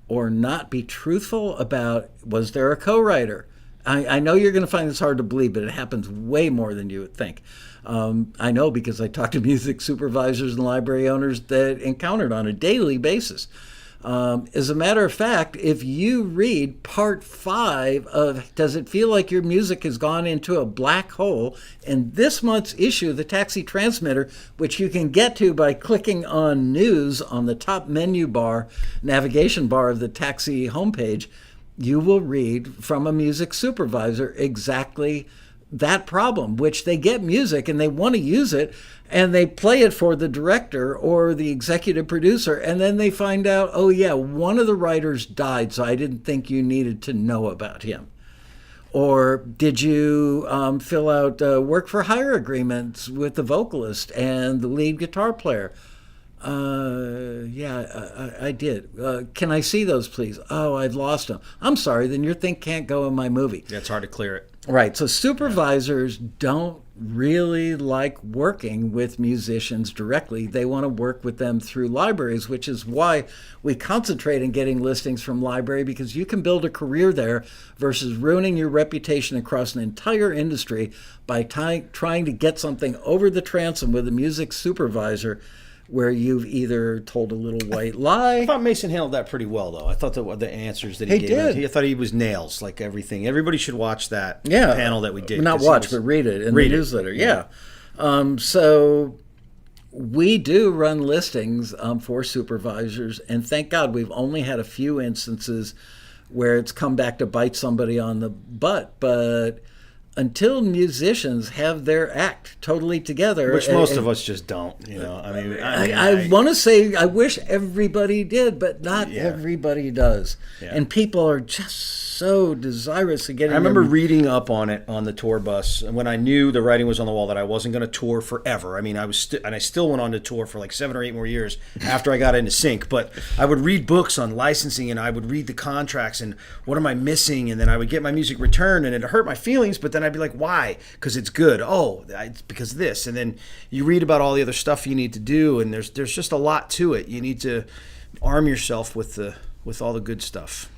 or not be truthful about, was there a co-writer? I know you're going to find this hard to believe, but it happens way more than you would think. I know because I talk to music supervisors and library owners that encountered on a daily basis. As a matter of fact, if you read part 5 of Does It Feel Like Your Music Has Gone Into a Black Hole in this month's issue of the Taxi Transmitter, which you can get to by clicking on News on the top menu bar, navigation bar of the Taxi homepage, you will read from a music supervisor exactly that problem, which they get music and they want to use it, and they play it for the director or the executive producer, and then they find out, oh yeah, one of the writers died, so I didn't think you needed to know about him. Or did you fill out work for hire agreements with the vocalist and the lead guitar player? I did. Can I see those, please? Oh, I've lost them. I'm sorry, then your thing can't go in my movie. Yeah, it's hard to clear it. Right. So supervisors don't really like working with musicians directly. They want to work with them through libraries, which is why we concentrate on getting listings from library, because you can build a career there versus ruining your reputation across an entire industry by trying to get something over the transom with a music supervisor where you've either told a little white lie. I thought Mason handled that pretty well, though. I thought the answers that he gave, I thought he was nails, like everything. Everybody should watch that panel that we did. Not watch, but read it in the newsletter. Yeah. So we do run listings for supervisors, and thank God we've only had a few instances where it's come back to bite somebody on the butt, but until musicians have their act totally together, which most of us just don't, I want to say I wish everybody did, but not everybody does. Yeah. And people are just so desirous of getting. I remember reading up on it on the tour bus, and when I knew the writing was on the wall that I wasn't going to tour forever. I mean, I still went on to tour for like 7 or 8 more years after I got into sync. But I would read books on licensing, and I would read the contracts, and what am I missing? And then I would get my music returned, and it hurt my feelings. But then I'd be like, why? Because it's good. Oh, it's because of this. And then you read about all the other stuff you need to do, and there's just a lot to it. You need to arm yourself with all the good stuff.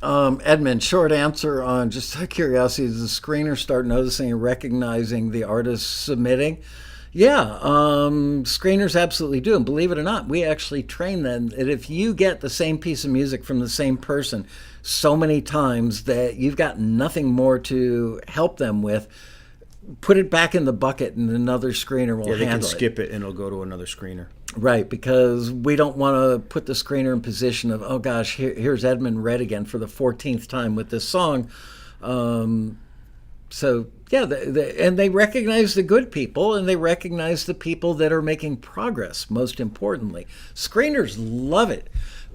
Edmund, short answer on just out of curiosity, does the screener start noticing and recognizing the artist submitting? Yeah, screeners absolutely do. And believe it or not, we actually train them that if you get the same piece of music from the same person so many times that you've got nothing more to help them with, put it back in the bucket and another screener will handle it. They can skip it and it'll go to another screener. Right, because we don't want to put the screener in position of, oh gosh, here's Edmund Red again for the 14th time with this song. So yeah, and they recognize the good people, and they recognize the people that are making progress, most importantly. Screeners love it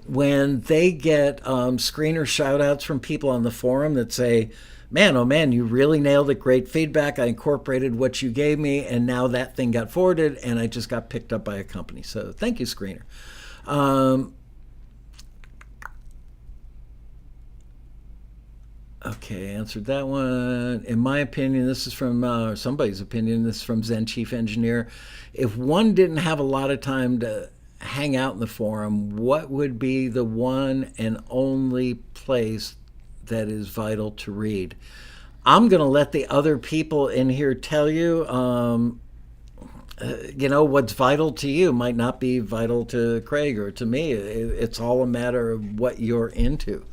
when they get screener shout-outs from people on the forum that say, man, oh man, you really nailed it. Great feedback. I incorporated what you gave me, and now that thing got forwarded, and I just got picked up by a company. So thank you, screener. Okay, answered that one. In my opinion, this is from somebody's opinion. This is from Zen Chief Engineer. If one didn't have a lot of time to hang out in the forum, what would be the one and only place that is vital to read? I'm going to let the other people in here tell you. What's vital to you might not be vital to Craig or to me. It's all a matter of what you're into.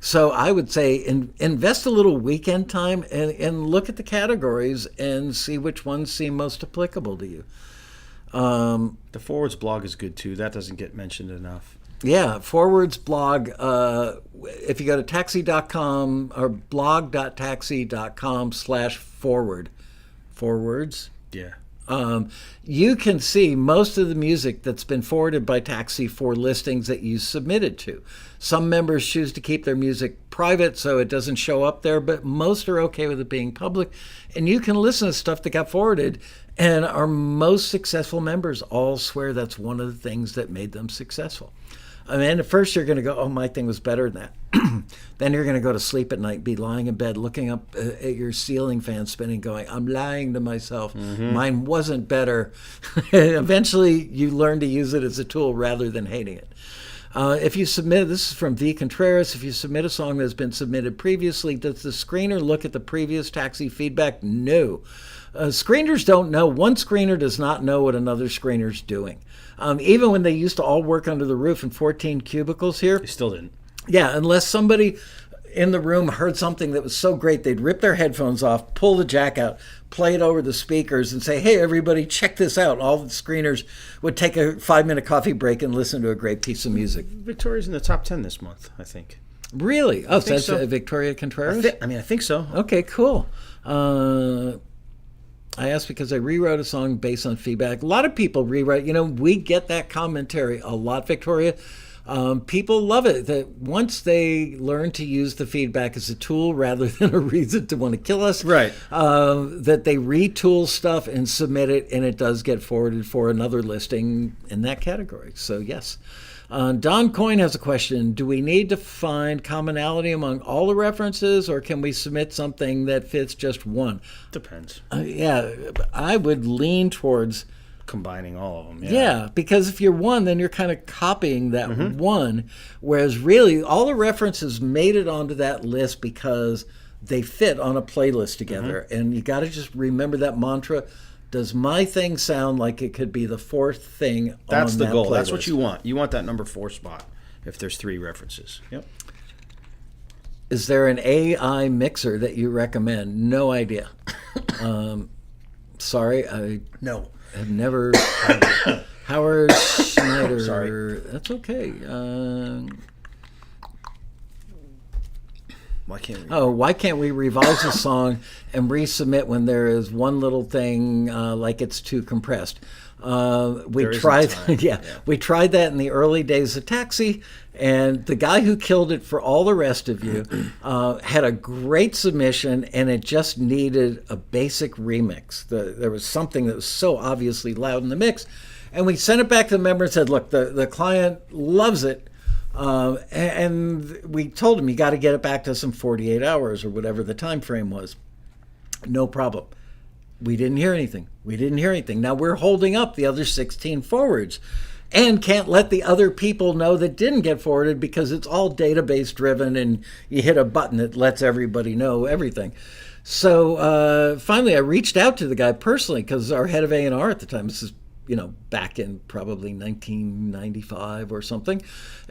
So I would say invest a little weekend time and look at the categories and see which ones seem most applicable to you. The Forwards blog is good too. That doesn't get mentioned enough. Yeah, Forwards blog. If you go to taxi.com or blog.taxi.com/forward, forwards. Yeah. You can see most of the music that's been forwarded by Taxi for listings that you submitted to. Some members choose to keep their music private so it doesn't show up there, but most are okay with it being public. And you can listen to stuff that got forwarded, and our most successful members all swear that's one of the things that made them successful. I mean, at first you're going to go, oh, my thing was better than that. Then you're going to go to sleep at night, be lying in bed, looking up at your ceiling fan spinning, going, I'm lying to myself. Mine wasn't better. Eventually, you learn to use it as a tool rather than hating it. If you submit, this is from V. Contreras, if you submit a song that's been submitted previously, does the screener look at the previous Taxi feedback? No. Screeners don't know. One screener does not know what another screener's doing. Even when they used to all work under the roof in 14 cubicles here. They still didn't. Yeah, unless somebody in the room heard something that was so great, they'd rip their headphones off, pull the jack out, play it over the speakers, and say, hey, everybody, check this out. All the screeners would take a 5-minute coffee break and listen to a great piece of music. Victoria's in the top 10 this month, I think. Really? Oh, so that's so. Victoria Contreras? I think so. Okay, cool. I asked because I rewrote a song based on feedback. A lot of people rewrite. We get that commentary a lot, Victoria. People love it that once they learn to use the feedback as a tool rather than a reason to want to kill us, right? That they retool stuff and submit it, and it does get forwarded for another listing in that category. So yes. Don Coyne has a question. Do we need to find commonality among all the references, or can we submit something that fits just one? Depends. Yeah, I would lean towards combining all of them. Yeah, because if you're one, then you're kind of copying that one, whereas really all the references made it onto that list because they fit on a playlist together. And you got to just remember that mantra. Does my thing sound like it could be the fourth thing That's on the that goal. playlist? That's what you want. You want that number 4 spot if there's 3 references. Yep. Is there an AI mixer that you recommend? No idea. Sorry, I have never. Howard Schneider. Sorry. That's okay. Why can't we revise a song and resubmit when there is one little thing like it's too compressed? We tried that in the early days of Taxi, and the guy who killed it for all the rest of you had a great submission, and it just needed a basic remix. There was something that was so obviously loud in the mix, and we sent it back to the member and said, look, the client loves it, and we told him, you got to get it back to us in 48 hours or whatever the time frame was. No problem. We didn't hear anything. Now we're holding up the other 16 forwards and can't let the other people know that didn't get forwarded because it's all database driven and you hit a button that lets everybody know everything. So finally I reached out to the guy personally because our head of A&R at the time, this is back in probably 1995 or something.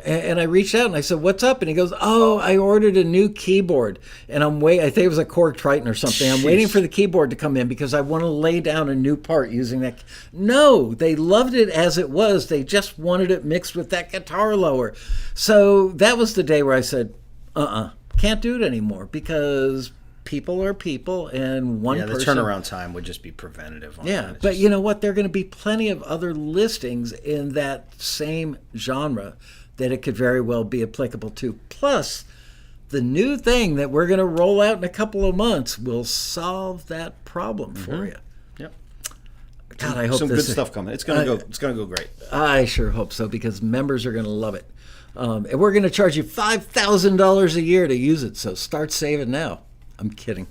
And I reached out and I said, what's up? And he goes, oh, I ordered a new keyboard. And I think it was a Korg Triton or something. I'm waiting for the keyboard to come in because I want to lay down a new part using that. No, they loved it as it was. They just wanted it mixed with that guitar lower. So that was the day where I said, can't do it anymore because people are people, and one person... the turnaround time would just be preventative. But you know what? There are going to be plenty of other listings in that same genre that it could very well be applicable to. Plus, the new thing that we're going to roll out in a couple of months will solve that problem for you. Yep. God, I hope some good stuff coming. It's going to go great. I sure hope so, because members are going to love it. And we're going to charge you $5,000 a year to use it, so start saving now. I'm kidding.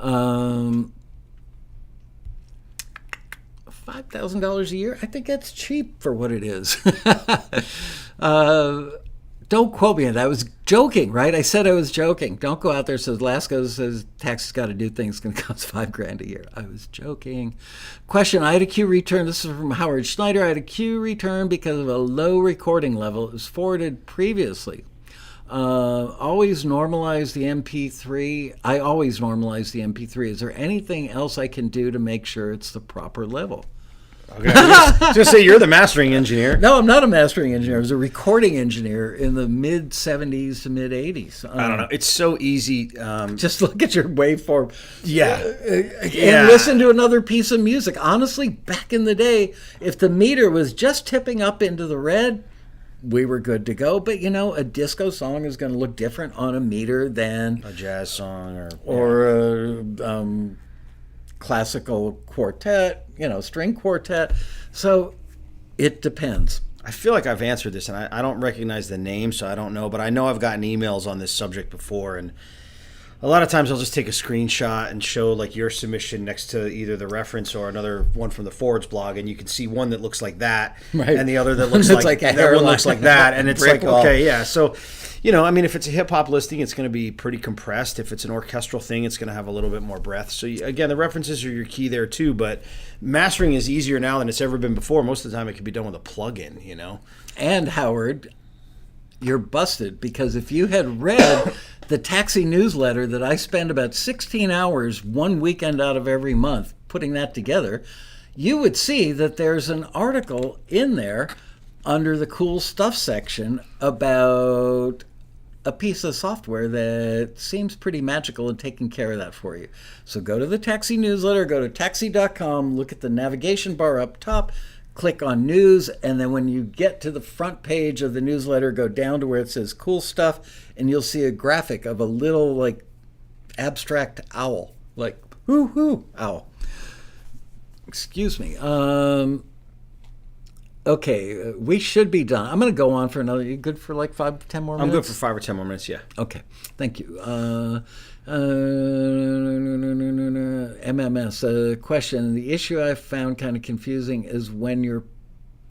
$5,000 a year? I think that's cheap for what it is. Don't quote me on that. I was joking, right? I said I was joking. Don't go out there and say, Laskow says Taxi's got to do things. It's going to cost $5,000 a year. I was joking. Question, I had a queue return. This is from Howard Schneider. I had a queue return because of a low recording level. It was forwarded previously. Always normalize the MP3. I always normalize the MP3. Is there anything else I can do to make sure it's the proper level? Okay, just say you're the mastering engineer. No, I'm not a mastering engineer. I was a recording engineer in the mid 70s to mid 80s. I don't know. It's so easy. Just look at your waveform. And listen to another piece of music. Honestly, back in the day, if the meter was just tipping up into the red, we were good to go. But, a disco song is going to look different on a meter than a jazz song or a classical quartet, string quartet. So it depends. I feel like I've answered this, and I don't recognize the name, so I don't know. But I know I've gotten emails on this subject before, and a lot of times I'll just take a screenshot and show like your submission next to either the reference or another one from the Forwards blog, and you can see one that looks like that, right, and the other that looks like that one looks like that, and it's like, okay, yeah. So, I mean, if it's a hip hop listing, it's going to be pretty compressed. If it's an orchestral thing, it's going to have a little bit more breath. So again, the references are your key there too, but mastering is easier now than it's ever been before. Most of the time it can be done with a plugin, And Howard, you're busted, because if you had read the Taxi newsletter that I spend about 16 hours one weekend out of every month putting that together, you would see that there's an article in there under the cool stuff section about a piece of software that seems pretty magical in taking care of that for you. So go to the Taxi newsletter, go to taxi.com, look at the navigation bar up top, click on news, and then when you get to the front page of the newsletter, go down to where it says cool stuff, and you'll see a graphic of a little like abstract owl, like hoo owl. Excuse me. Okay, we should be done. I'm going to go on for another. You good for like 5 to 10 more minutes? I'm good for 5 or 10 more minutes, yeah. Okay, thank you. MMS, question. The issue I found kind of confusing is when your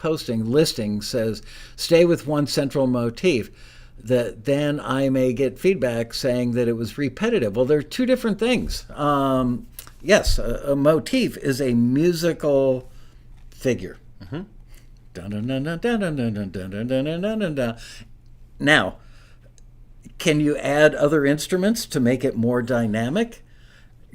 listing says stay with one central motif, that then I may get feedback saying that it was repetitive. Well, they're two different things. Yes, a motif is a musical figure. Mm-hmm. Now, can you add other instruments to make it more dynamic?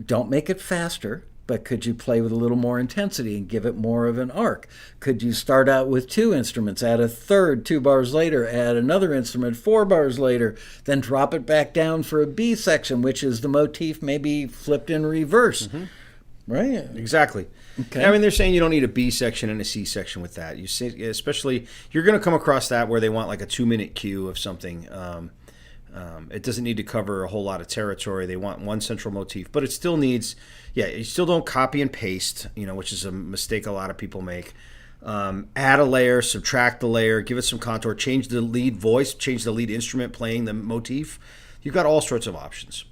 Don't make it faster, but could you play with a little more intensity and give it more of an arc? Could you start out with 2 instruments, add a third 2 bars later, add another instrument 4 bars later, then drop it back down for a B section, which is the motif maybe flipped in reverse? Mm-hmm. Right? Exactly. Okay. I mean, they're saying you don't need a B section and a C section with that. You see, especially, you're going to come across that where they want like a 2-minute cue of something. It doesn't need to cover a whole lot of territory. They want one central motif, but it still needs, you still don't copy and paste, which is a mistake a lot of people make. Add a layer, subtract the layer, give it some contour, change the lead voice, change the lead instrument playing the motif. You've got all sorts of options.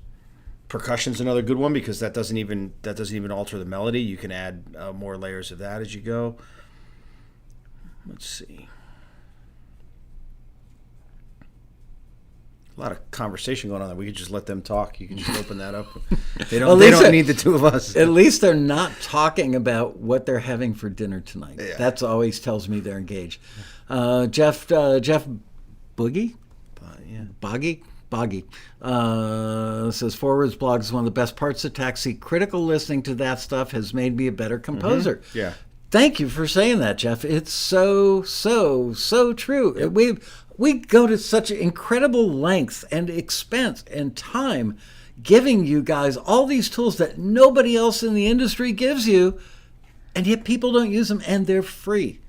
Percussion's another good one because that doesn't even alter the melody. You can add more layers of that as you go. Let's see. A lot of conversation going on there. We could just let them talk. You can just open that up. They don't need the two of us. At least they're not talking about what they're having for dinner tonight. Yeah. That always tells me they're engaged. Jeff Boogie? Boggy says Forwards blog is one of the best parts of Taxi. Critical listening to that stuff has made me a better composer. Mm-hmm. Yeah. Thank you for saying that, Jeff. It's so true. Yep. We go to such incredible length and expense and time giving you guys all these tools that nobody else in the industry gives you, and yet people don't use them, and they're free.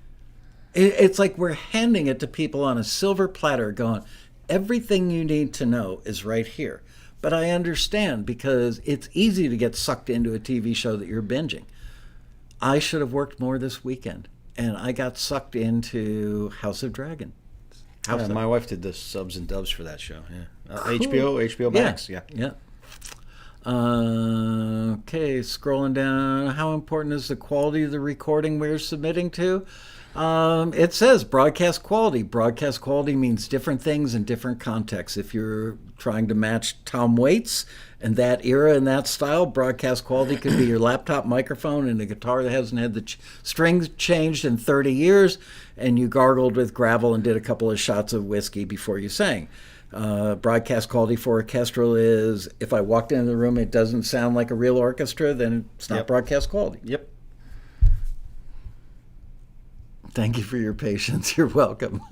It's like we're handing it to people on a silver platter going, everything you need to know is right here. But I understand because it's easy to get sucked into a TV show that you're binging. I should have worked more this weekend, and I got sucked into House of Dragon. My wife did the subs and dubs for that show. Yeah, cool. HBO Max. Yeah. Okay, scrolling down. How important is the quality of the recording we're submitting to? It says broadcast quality. Broadcast quality means different things in different contexts. If you're trying to match Tom Waits and that era and that style, broadcast quality could be your laptop microphone and a guitar that hasn't had the strings changed in 30 years, and you gargled with gravel and did a couple of shots of whiskey before you sang. Broadcast quality for orchestral is if I walked into the room, it doesn't sound like a real orchestra, then it's not broadcast quality. Yep. Thank you for your patience. You're welcome.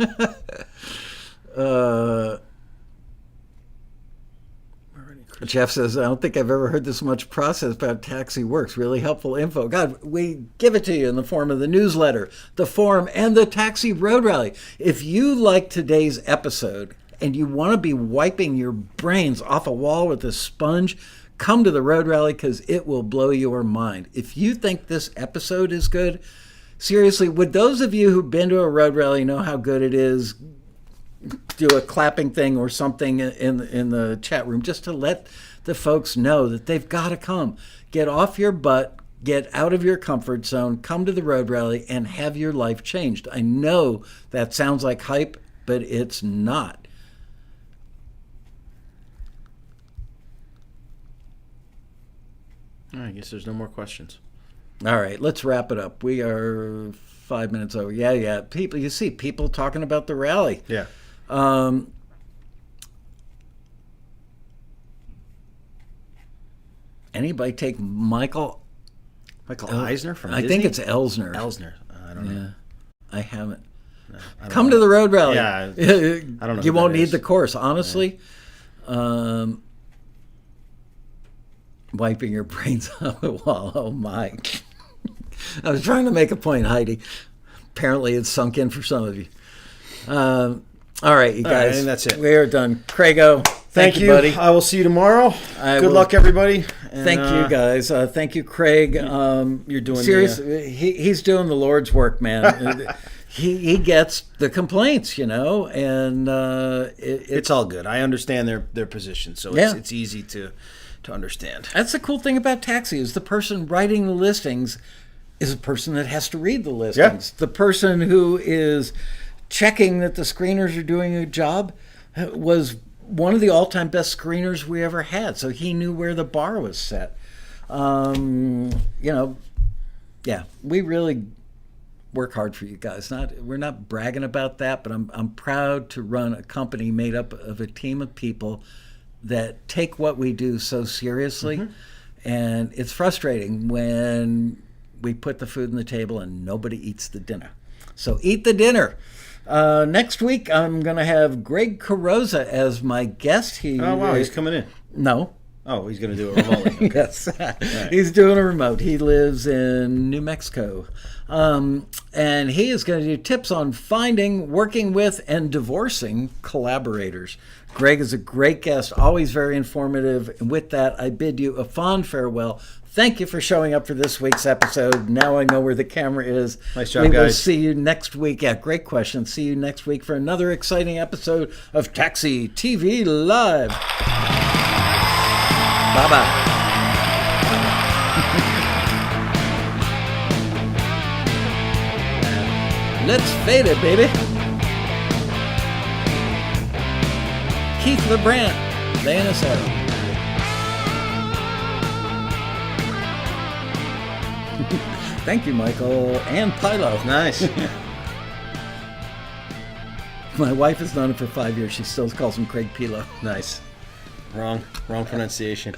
Jeff says, I don't think I've ever heard this much process about Taxi Works. Really helpful info. God, we give it to you in the form of the newsletter, the forum, and the Taxi Road Rally. If you like today's episode and you want to be wiping your brains off a wall with a sponge, come to the Road Rally because it will blow your mind. If you think this episode is good, seriously, would those of you who've been to a road rally know how good it is? Do a clapping thing or something in the chat room just to let the folks know that they've got to come. Get off your butt, get out of your comfort zone, come to the road rally, and have your life changed. I know that sounds like hype, but it's not. I guess there's no more questions. All right, let's wrap it up. We are 5 minutes over. Yeah. People, you see people talking about the rally. Yeah. Anybody take Michael Eisner from I Disney? think it's Elsner. I don't know. I haven't. No, I don't Come know. to the road rally. Yeah, I don't know. You who won't that need is. the course, honestly. Wiping your brains on the wall. Oh my! I was trying to make a point, Heidi. Apparently, it's sunk in for some of you. All right, you guys. All right, I think that's it. We are done. Craigo, Thank you, buddy. I will see you tomorrow. I Good will- luck, everybody. And, Thank you, guys. Thank you, Craig. You're doing seriously. He's doing the Lord's work, man. he gets the complaints, and it's all good. I understand their position, so Yeah. it's easy to understand. That's the cool thing about Taxi is the person writing the listings is a person that has to read the listings. The person who is checking that the screeners are doing a job was one of the all-time best screeners we ever had. So he knew where the bar was set. We really work hard for you guys. We're not bragging about that, but I'm proud to run a company made up of a team of people that take what we do so seriously. Mm-hmm. And it's frustrating when we put the food on the table and nobody eats the dinner. So eat the dinner. Next week, I'm going to have Greg Carrozza as my guest. Oh, wow, he's coming in. No. Oh, he's going to do it remotely. Okay. Yes. He's doing a remote. He lives in New Mexico. And he is going to do tips on finding, working with, and divorcing collaborators. Greg is a great guest, always very informative. And with that, I bid you a fond farewell. Thank you for showing up for this week's episode. Now I know where the camera is. Nice job, we will guys. see you next week. Yeah, great question. See you next week for another exciting episode of TAXITV Live. Bye-bye. Let's fade it, baby. Keith LeBrant, laying us out. Thank you, Michael and Pilo. Nice. My wife has known him for 5 years. She still calls him Craig Pilo. Nice. Wrong pronunciation.